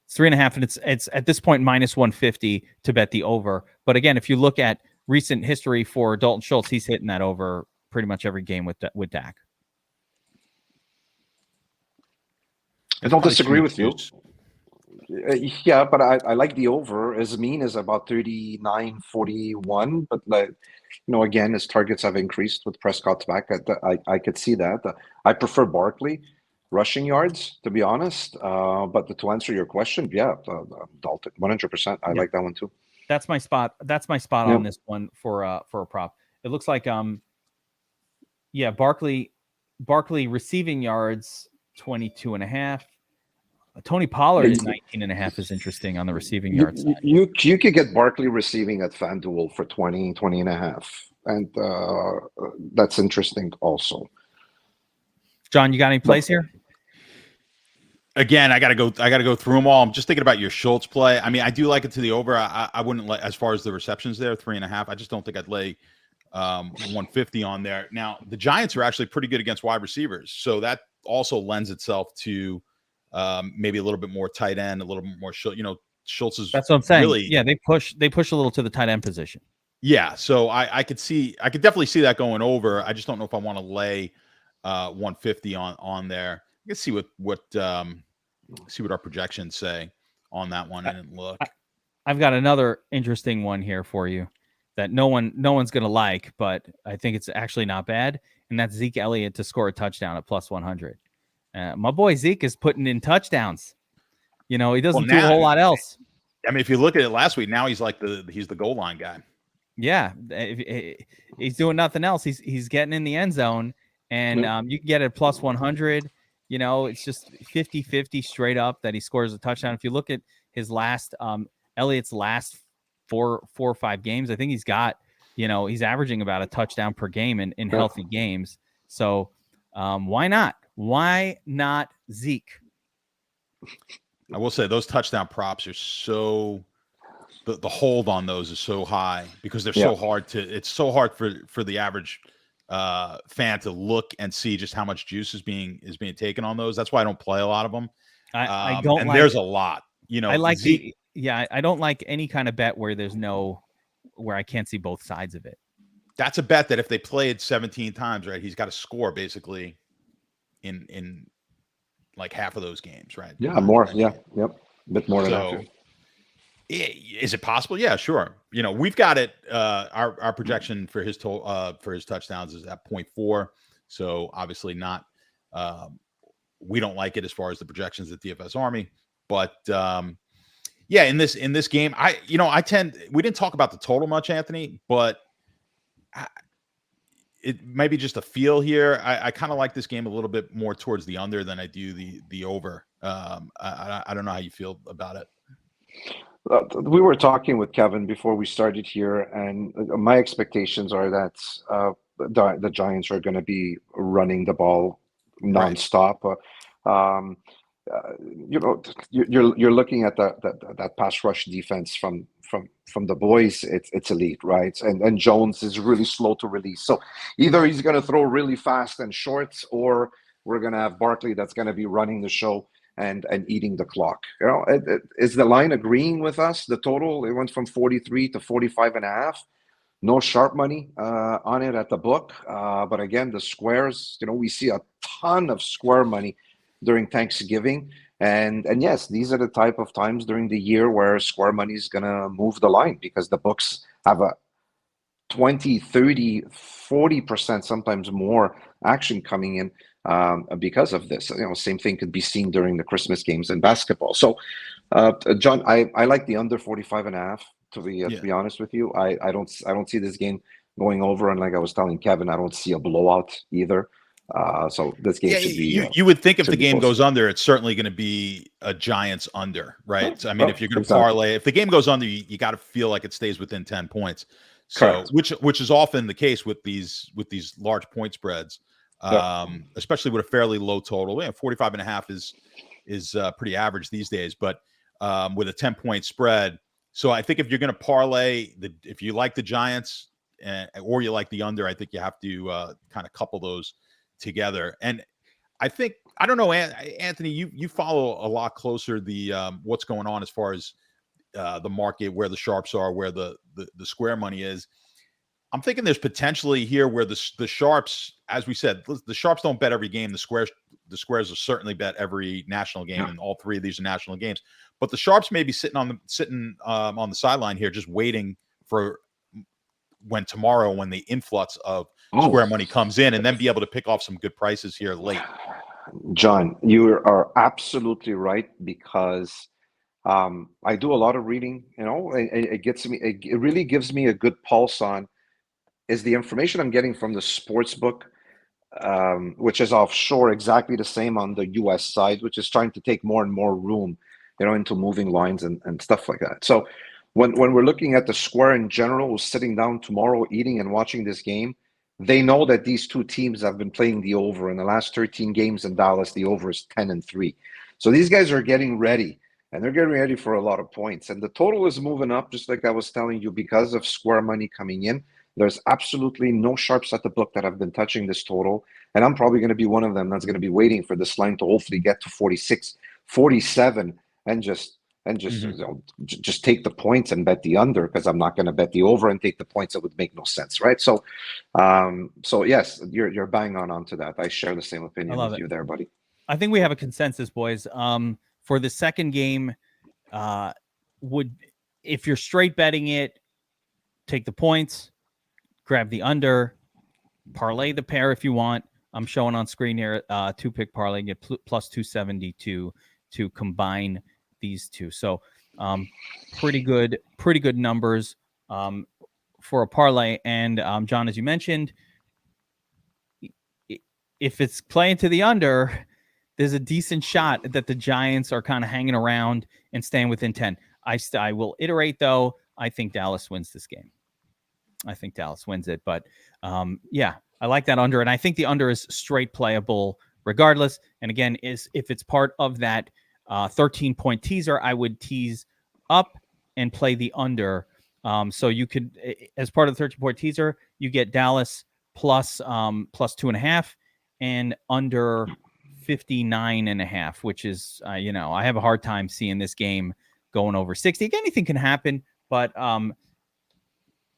it's 3.5, and it's at this point -150 to bet the over. But again, if you look at recent history for Dalton Schultz, he's hitting that over pretty much every game with Dak. I don't disagree with you. Yeah, but I like the over. His mean is about 39.41, but again, his targets have increased with Prescott's back. I could see that. I prefer Barkley rushing yards, to be honest. But to answer your question, yeah, Dalton, 100%. I like that one too. That's my spot. That's my spot on this one for a prop. It looks like Barkley receiving yards 22.5. Tony Pollard is 19.5 is interesting on the receiving yards side. You could get Barkley receiving at FanDuel for 20.5, and that's interesting also. John, you got any plays here? Again, I gotta go through them all. I'm just thinking about your Schultz play. I mean, I do like it to the over. I wouldn't let, as far as the receptions there, 3.5. I just don't think I'd lay 150 on there. Now, the Giants are actually pretty good against wide receivers, so that also lends itself to maybe a little bit more tight end, a little bit more Schultz is. That's what I'm saying. Really, yeah, they push a little to the tight end position. Yeah, so I could definitely see that going over. I just don't know if I want to lay 150 on there. Let's see what our projections say on that one. I didn't look. I've got another interesting one here for you that no one's gonna like, but I think it's actually not bad, and that's Zeke Elliott to score a touchdown at +100. My boy Zeke is putting in touchdowns. He doesn't do a whole lot else. I mean, if you look at it last week, now he's like he's the goal line guy. Yeah, he's doing nothing else. He's getting in the end zone, and you can get it plus 100. You know, it's just 50-50 straight up that he scores a touchdown. If you look at his last, Elliott's last four or five games, I think he's got, he's averaging about a touchdown per game in healthy games. So why not? Why not Zeke? I will say those touchdown props are so. The hold on those is so high because they're so hard to. It's so hard for the average fan to look and see just how much juice is being taken on those. That's why I don't play a lot of them. I don't. And there's a lot. I like I don't like any kind of bet where where I can't see both sides of it. That's a bet that if they played 17 times, right, he's got to score basically in like half of those games, right? Yeah, more. Yeah, yep, a bit more than that. Is it possible? Yeah, sure. We've got it. Our projection for his touchdowns is at 0.4. So obviously not. We don't like it as far as the projections at DFS Army, but yeah, in this game, we didn't talk about the total much, Anthony, but it may be just a feel here. I kind of like this game a little bit more towards the under than I do the over. I don't know how you feel about it. We were talking with Kevin before we started here, and my expectations are that the Giants are going to be running the ball nonstop. Right. You're looking at that pass rush defense from the boys. It's elite, right? And Jones is really slow to release. So either he's going to throw really fast and short, or we're going to have Barkley that's going to be running the show and eating the clock. Is the line agreeing with us? The total, it went from 43 to 45.5. No sharp money on it at the book. But again, the squares, we see a ton of square money during Thanksgiving. And yes, these are the type of times during the year where square money is going to move the line because the books have a 20, 30, 40%, sometimes more action coming in because of this. Same thing could be seen during the Christmas games in basketball. So, John, I like the under 45.5. To be honest with you, I don't see this game going over. And like I was telling Kevin, I don't see a blowout either. So this game should be. You would think if the game goes under, it's certainly going to be a Giants under, right? So, I mean, if you're going to parlay, if the game goes under, you got to feel like it stays within 10 points. So, which is often the case with these large point spreads, especially with a fairly low total. 45.5 is pretty average these days, but with a 10-point spread. So I think if you're going to parlay, if you like the Giants or you like the under, I think you have to kind of couple those together. And I think, I don't know, Anthony, you follow a lot closer the what's going on as far as the market, where the sharps are, where the square money is. I'm thinking there's potentially here where the sharps, as we said, the sharps don't bet every game. The squares will certainly bet every national game, and all three of these are national games. But the sharps may be sitting on the sideline here, just waiting for when the influx of square money comes in, and then be able to pick off some good prices here late. John, you are absolutely right, because I do a lot of reading. It really gives me a good pulse on is the information I'm getting from the sports book, which is offshore, exactly the same on the US side, which is trying to take more and more room, into moving lines and stuff like that. So when we're looking at the square in general, who's sitting down tomorrow, eating and watching this game, they know that these two teams have been playing the over in the last 13 games in Dallas. The over is 10-3. So these guys are getting ready, and they're getting ready for a lot of points. And the total is moving up, just like I was telling you, because of square money coming in. There's absolutely no sharps at the book that have been touching this total. And I'm probably going to be one of them that's going to be waiting for this line to hopefully get to 46, 47, and just take the points and bet the under, because I'm not going to bet the over and take the points. That would make no sense, right? So, yes, you're bang onto that. I share the same opinion with you there, buddy. I think we have a consensus, boys. For the second game, if you're straight betting it, take the points, grab the under, parlay the pair if you want. I'm showing on screen here, 2-pick parlay, get plus 272 to combine these two. So pretty good numbers for a parlay. And John, as you mentioned, if it's playing to the under, there's a decent shot that the Giants are kind of hanging around and staying within 10. I will iterate, though. I think Dallas wins this game. I think Dallas wins it. But, yeah, I like that under. And I think the under is straight playable regardless. And, again, if it's part of that 13-point teaser, I would tease up and play the under. So you could, as part of the 13-point teaser, you get Dallas plus 2.5 and under 59.5, which is, I have a hard time seeing this game going over 60. Anything can happen, but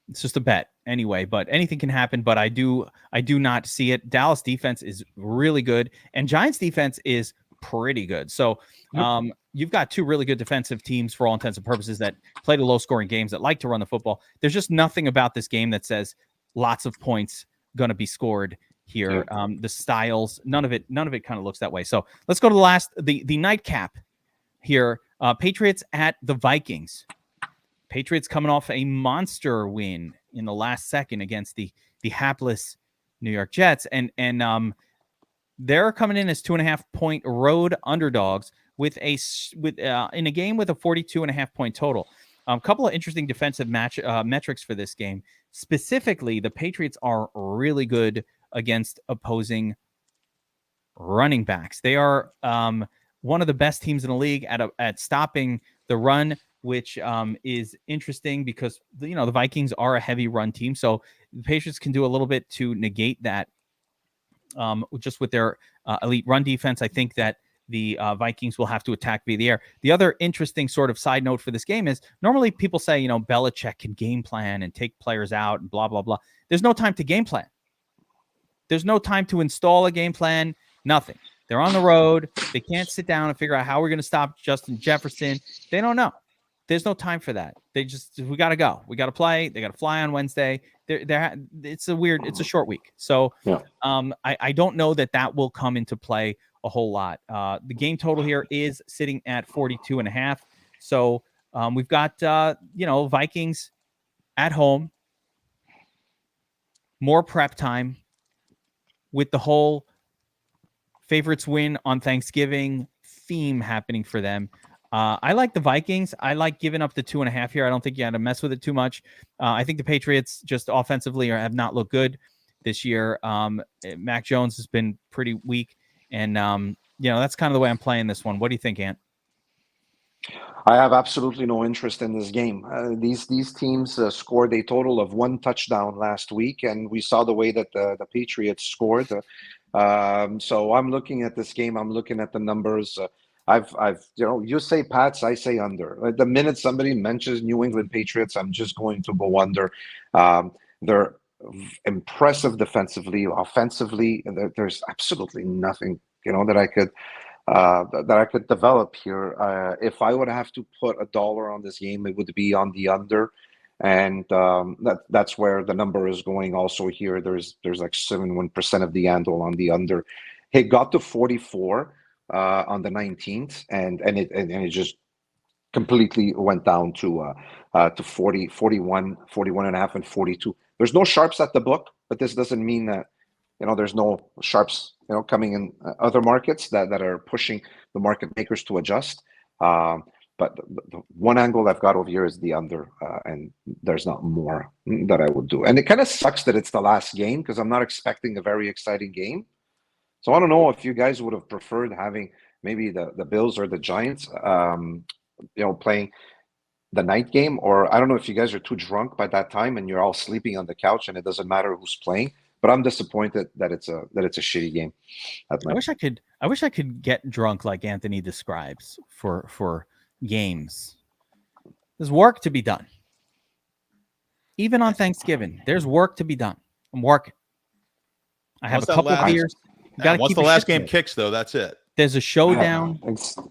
it's just a bet anyway. But anything can happen. But I do not see it. Dallas defense is really good, and Giants defense is pretty good. So you've got two really good defensive teams for all intents and purposes that play the low-scoring games that like to run the football. There's just nothing about this game that says lots of points going to be scored here. The styles, none of it kind of looks that way. So let's go to the nightcap here. Patriots at the Vikings. Patriots coming off a monster win in the last second against the hapless New York Jets, and they're coming in as 2.5-point road underdogs in a game with a 42.5-point total. A couple of interesting defensive metrics for this game. Specifically, the Patriots are really good against opposing running backs. They are one of the best teams in the league at stopping the run, which is interesting because the Vikings are a heavy run team. So the Patriots can do a little bit to negate that just with their elite run defense. I think that the Vikings will have to attack via the air. The other interesting sort of side note for this game is normally people say, Belichick can game plan and take players out and blah, blah, blah. There's no time to game plan. There's no time to install a game plan. Nothing. They're on the road. They can't sit down and figure out how we're going to stop Justin Jefferson. They don't know. There's no time for that. We got to go. We got to play. They got to fly on Wednesday. It's a short week. So I don't know that will come into play a whole lot. The game total here is sitting at 42.5. So we've got, Vikings at home, more prep time with the whole favorites win on Thanksgiving theme happening for them. I like the Vikings. I like giving up the 2.5 here. I don't think you had to mess with it too much. I think the Patriots just offensively have not looked good this year. Mac Jones has been pretty weak. And, that's kind of the way I'm playing this one. What do you think, Ant? I have absolutely no interest in this game. These teams scored a total of 1 touchdown last week, and we saw the way that the Patriots scored. So I'm looking at this game. I'm looking at the numbers. You say Pats, I say under. The minute somebody mentions New England Patriots, I'm just going to go under. They're impressive defensively, offensively. There's absolutely nothing, that I could develop here. If I would have to put $1 on this game, it would be on the under, and that's where the number is going. Also here, there's like 71% of the handle on the under. It got to 44 on the 19th, and it just completely went down to 40, 41, 41 and a half, and 42. There's no sharps at the book, but this doesn't mean that there's no sharps coming in other markets that are pushing the market makers to adjust. But the one angle I've got over here is the under, and there's not more that I would do. And it kind of sucks that it's the last game because I'm not expecting a very exciting game. So I don't know if you guys would have preferred having maybe the Bills or the Giants, playing the night game, or I don't know if you guys are too drunk by that time and you're all sleeping on the couch and it doesn't matter who's playing. But I'm disappointed that it's a shitty game. I wish I could get drunk like Anthony describes for games. There's work to be done. Even on Thanksgiving, there's work to be done. I'm working. I have a couple of beers. Once the last game kicks, though, that's it. There's a showdown.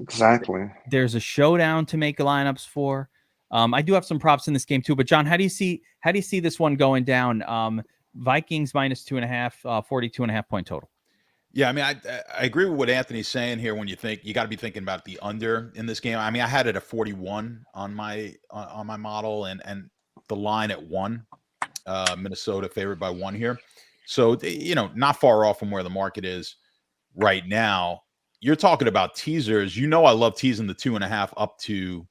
Exactly. There's a showdown to make lineups for. I do have some props in this game too. But John, how do you see this one going down? Vikings minus 2.5, 42.5 point total. Yeah, I mean, I agree with what Anthony's saying here. When you got to be thinking about the under in this game. I mean, I had it at 41 on my model, and the line at 1. Minnesota favored by 1 here. So, not far off from where the market is right now. You're talking about teasers. I love teasing the 2.5 up to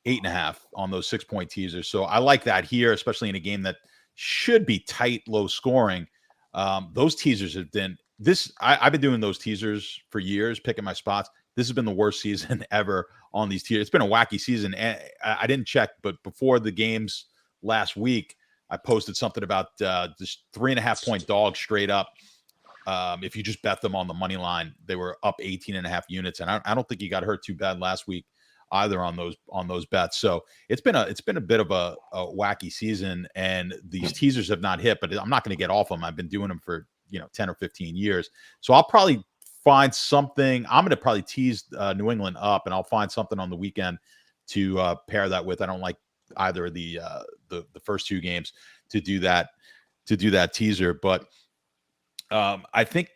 8.5 on those 6-point teasers. So I like that here, especially in a game that should be tight, low scoring. Those teasers have been I've been doing those teasers for years, picking my spots. This has been the worst season ever on these teasers. It's been a wacky season. And I didn't check, but before the games last week, I posted something about this 3.5-point dog straight up. If you just bet them on the money line, they were up 18.5 units. And I don't think you got hurt too bad last week either on those bets. So it's been a bit of a wacky season, and these teasers have not hit, but I'm not going to get off them. I've been doing them for 10 or 15 years. So I'll probably find something. I'm going to probably tease New England up, and I'll find something on the weekend to pair that with. I don't like either of the first 2 games to do that teaser, but I think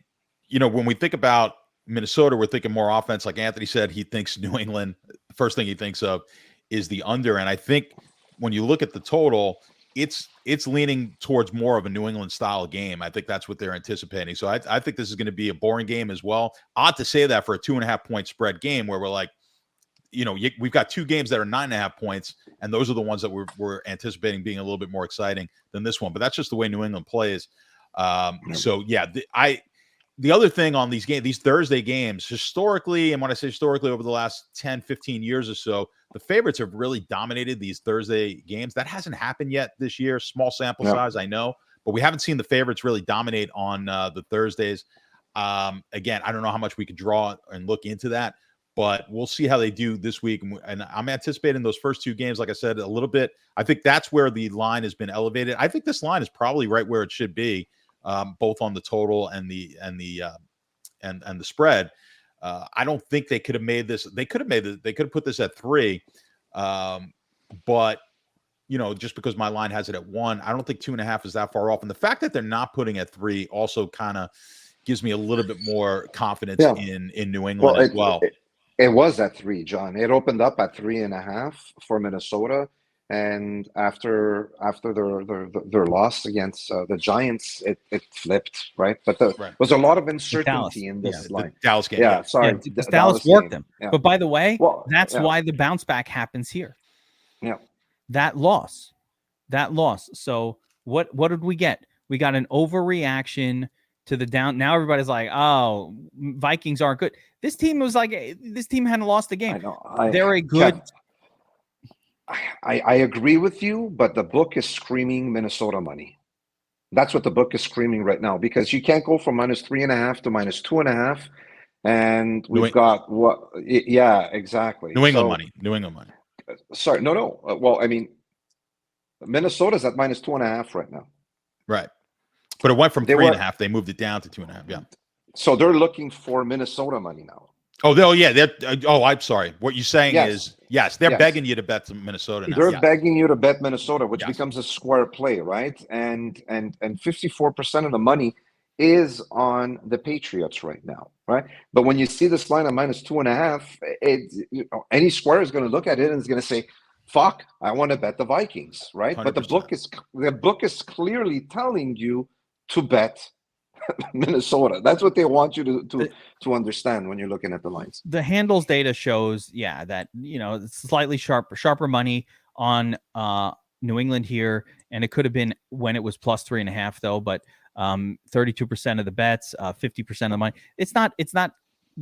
when we think about Minnesota, we're thinking more offense. Like Anthony said, he thinks New England, the first thing he thinks of is the under. And I think when you look at the total, it's leaning towards more of a New England style game. I think that's what they're anticipating. So I think this is going to be a boring game as well. Odd to say that for a 2.5-point spread game where we're like, we've got 2 games that are 9.5 points, and those are the ones that we're anticipating being a little bit more exciting than this one. But that's just the way New England plays. So yeah, the other thing on these Thursday games, historically, and when I say historically, over the last 10, 15 years or so, the favorites have really dominated these Thursday games. That hasn't happened yet this year. Small sample size, I know, but we haven't seen the favorites really dominate on the Thursdays. Again, I don't know how much we could draw and look into that, but we'll see how they do this week. And I'm anticipating those first 2 games, like I said, a little bit. I think that's where the line has been elevated. I think this line is probably right where it should be. Both on the total and the spread. I don't think they could have made this. They could have put this at 3. But just because my line has it at 1, I don't think 2.5 is that far off. And the fact that they're not putting at 3 also kind of gives me a little bit more confidence in New England as well. It was at 3, John. It opened up at 3.5 for Minnesota. And after their loss against the Giants, it flipped, right? But there was a lot of uncertainty in this line. The Dallas game. Yeah, sorry. Yeah, Dallas worked them. Yeah. But by the way, that's why the bounce back happens here. Yeah. That loss. So what did we get? We got an overreaction to the down. Now everybody's like, oh, Vikings aren't good. This team hadn't lost a game. I know. They're a good. I agree with you, but the book is screaming Minnesota money. That's what the book is screaming right now, because you can't go from -3.5 to -2.5, and we've got what? Yeah, exactly. New England money. Sorry, no. Well, I mean, Minnesota's at -2.5 right now. Right, but it went from 3.5. They moved it down to 2.5. Yeah. So they're looking for Minnesota money now. Oh, yeah. I'm sorry. What you're saying is, they're begging you to bet Minnesota now. They're begging you to bet Minnesota, which becomes a square play, right? And 54% of the money is on the Patriots right now, right? But when you see this line of -2.5, any square is going to look at it and is going to say, "Fuck, I want to bet the Vikings," right? 100%. But the book is clearly telling you to bet Minnesota. That's what they want you to understand when you're looking at the lines. The handles data shows, that it's slightly sharper money on New England here, and it could have been when it was +3.5 though. But 32% of the bets, 50% of the money. It's not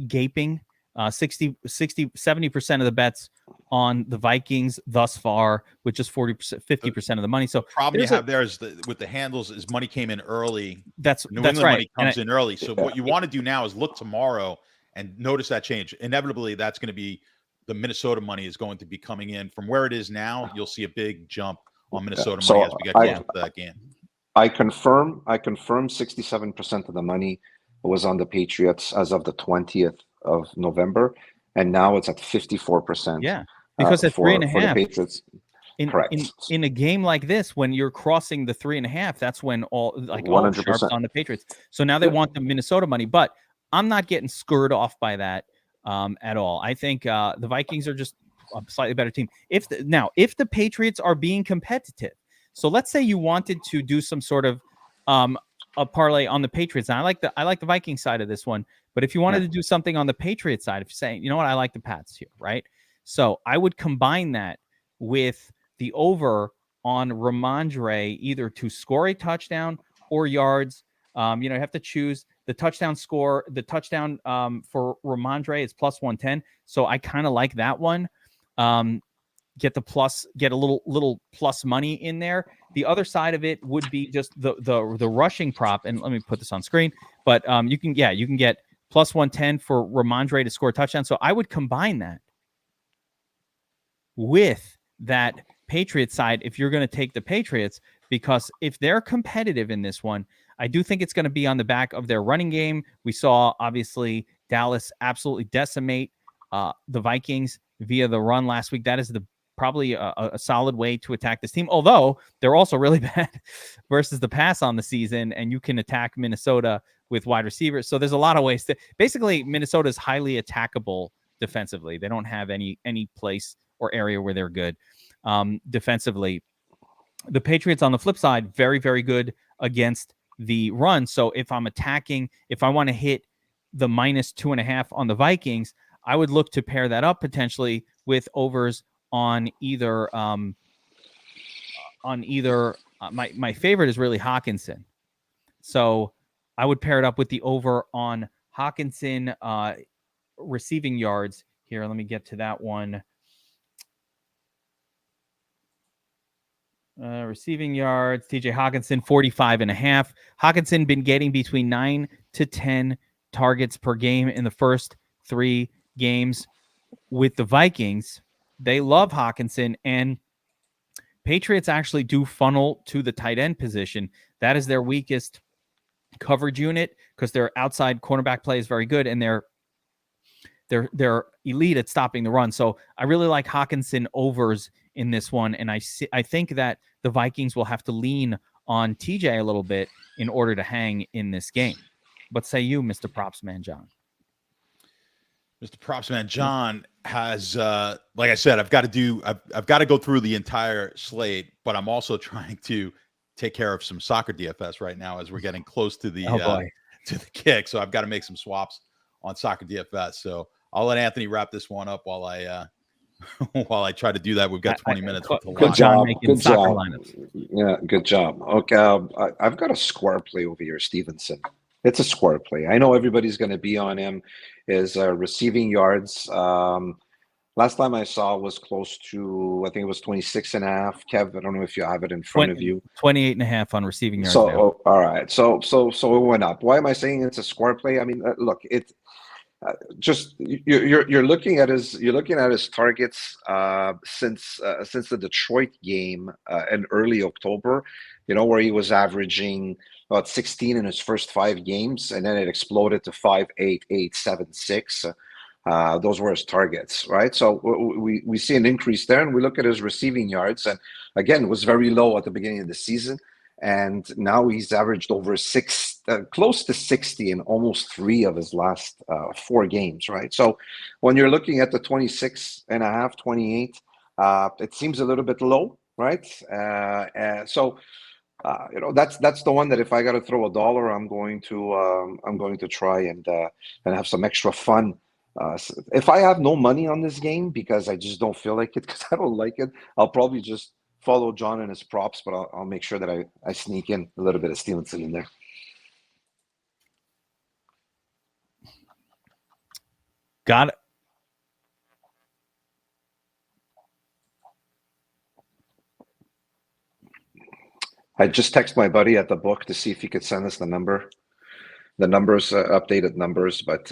gaping. 70% of the bets on the Vikings thus far, with just 50% of the money. So the problem you have there is with the handles is money came in early. That's New England right. Money comes in early. So what you want to do now is look tomorrow and notice that change. Inevitably, that's going to be the Minnesota money is going to be coming in from where it is now. You'll see a big jump on Minnesota money as we get closer to that game. I confirm 67% of the money was on the Patriots as of the 20th of November, and now it's at 54%. Yeah, because at 3.5, Patriots. In a game like this, when you're crossing the 3.5, that's when all sharps on the Patriots. So now they want the Minnesota money, but I'm not getting scurred off by that at all. I think the Vikings are just a slightly better team. If the Patriots are being competitive, So let's say you wanted to do some sort of a parlay on the Patriots. And I like the Viking side of this one. But if you wanted to do something on the Patriots side, if you're saying, you know what, I like the Pats here, right? So I would combine that with the over on Ramondre, either to score a touchdown or yards. You have to choose the touchdown score. The touchdown for Ramondre is plus 110. So I kind of like that one. Get a little plus money in there. The other side of it would be just the rushing prop. And let me put this on screen. But you can get plus 110 for Ramondre to score a touchdown. So I would combine that with that Patriots side if you're going to take the Patriots, because if they're competitive in this one, I do think it's going to be on the back of their running game. We saw, obviously, Dallas absolutely decimate the Vikings via the run last week. That is probably a solid way to attack this team, although they're also really bad versus the pass on the season, and you can attack Minnesota with wide receivers. So there's a lot of ways to basically Minnesota is highly attackable defensively. They don't have any place or area where they're good defensively. The Patriots on the flip side, very, very good against the run. So if I'm attacking, if I want to hit the minus 2.5 on the Vikings, I would look to pair that up potentially with overs on either my favorite is really Hawkinson. So I would pair it up with the over on Hawkinson receiving yards here. Let me get to that one. Receiving yards, TJ Hawkinson, 45.5. Hawkinson been getting between 9 to 10 targets per game in the first 3 games with the Vikings. They love Hawkinson, and Patriots actually do funnel to the tight end position. That is their weakest coverage unit because their outside cornerback play is very good, and they're elite at stopping the run. So I really like Hawkinson overs in this one, and I think that the Vikings will have to lean on TJ a little bit in order to hang in this game. What say you, Mr. Propsman John? Mr. Propsman John has, like I said, I've got to go through the entire slate, but I'm also trying to take care of some soccer DFS right now as we're getting close to the to the kick. So I've got to make some swaps on soccer DFS. So I'll let Anthony wrap this one up while I try to do that. We've got 20 minutes. Good job. Good job. Yeah, good job. Okay, I've got a square play over here, Stevenson. It's a square play. I know everybody's going to be on him. His receiving yards. Last time I saw was close to, I think it was 26.5. Kev, I don't know if you have it in front of you. 28.5 on receiving yards. So, all right. So it went up. Why am I saying it's a square play? I mean, look, it's just you're looking at his targets since the Detroit game in early October. Where he was averaging about 16 in his first 5 games, and then it exploded to 5, 8, 8, 7, 6. Those were his targets, right? So we see an increase there, and we look at his receiving yards, and again, it was very low at the beginning of the season, and now he's averaged over close to 60 in almost 3 of his last 4 games, right? So when you're looking at the 26.5, 28, it seems a little bit low, right? So that's the one that if I got to throw $1, I'm going to try and have some extra fun. If I have no money on this game because I just don't feel like it, because I don't like it, I'll probably just follow John and his props, but I'll make sure that I sneak in a little bit of Stevenson in there. Got it. I just texted my buddy at the book to see if he could send us the numbers, updated numbers, but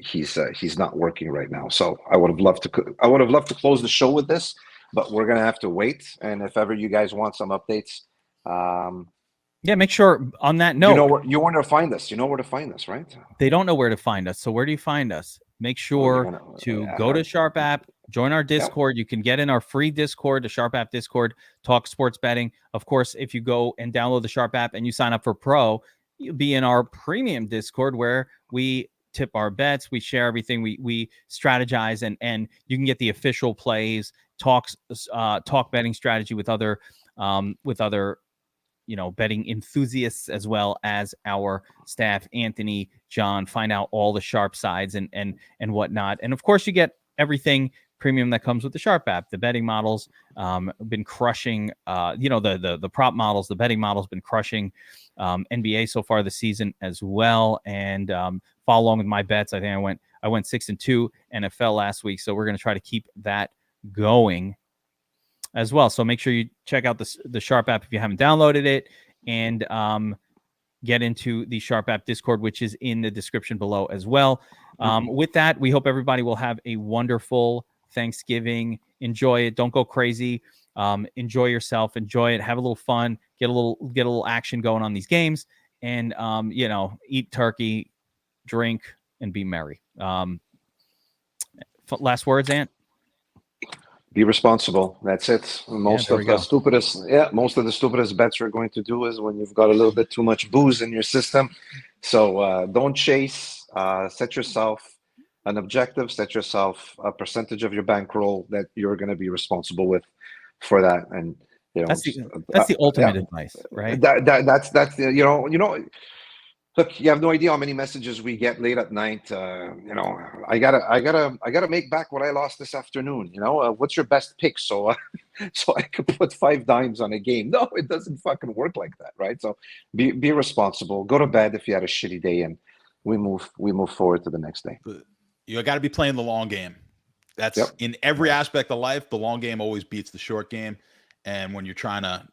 he's not working right now. So I would have loved to close the show with this, but we're gonna have to wait. And if ever you guys want some updates, make sure on that note, you know where to find us. You know where to find us, right? They don't know where to find us. So where do you find us? Make sure to go to Sharp App, join our Discord. You can get in our free Discord, the Sharp App Discord, talk sports betting. Of course, if you go and download the Sharp App and you sign up for Pro, you'll be in our premium Discord where we tip our bets, we share everything, we strategize, and you can get the official plays, talk betting strategy with other with other betting enthusiasts as well as our staff, Anthony, John, find out all the sharp sides and whatnot. And of course, you get everything premium that comes with the Sharp app. The betting models been crushing, the prop models, the betting models been crushing NBA so far this season as well. And follow along with my bets. I think I went 6-2 NFL last week. So we're going to try to keep that going as well. So make sure you check out the Sharp app if you haven't downloaded it, and get into the Sharp app Discord, which is in the description below as well. With that, we hope everybody will have a wonderful Thanksgiving. Enjoy it. Don't go crazy. Enjoy yourself. Enjoy it. Have a little fun. Get a little action going on these games, and eat turkey, drink, and be merry. Last words, Ant? Be responsible. That's it. Most of the stupidest bets you're going to do is when you've got a little bit too much booze in your system. So don't chase. Set yourself an objective. Set yourself a percentage of your bankroll that you're going to be responsible with for that. And that's the ultimate advice, right? That's Look, you have no idea how many messages we get late at night. I gotta make back what I lost this afternoon. What's your best pick? So I could put 5 dimes on a game. No, it doesn't fucking work like that, right? So be responsible. Go to bed if you had a shitty day, and we move forward to the next day. You got to be playing the long game. That's in every aspect of life. The long game always beats the short game, and when you're trying to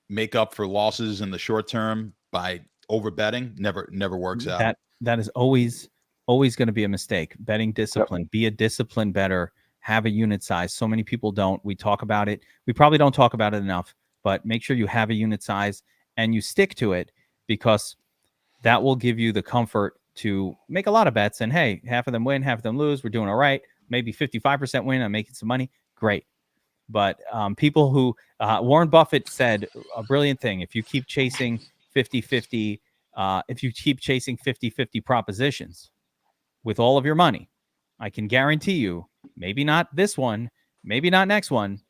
make up for losses in the short term by over betting, never works out. That is always going to be a mistake. Betting discipline. Be a disciplined bettor. Have a unit size. So many people don't. We talk about it. We probably don't talk about it enough, but make sure you have a unit size and you stick to it, because that will give you the comfort to make a lot of bets. And hey, half of them win, half of them lose. We're doing all right. Maybe 55% win. I'm making some money. Great. But people who Warren Buffett said a brilliant thing. If you keep chasing 50-50, if you keep chasing 50-50 propositions with all of your money, I can guarantee you, maybe not this one, maybe not next one,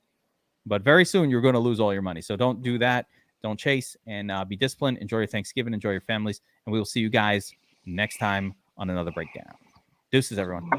but very soon you're going to lose all your money. So don't do that. Don't chase, and be disciplined. Enjoy your Thanksgiving. Enjoy your families. And we will see you guys next time on another breakdown. Deuces, everyone.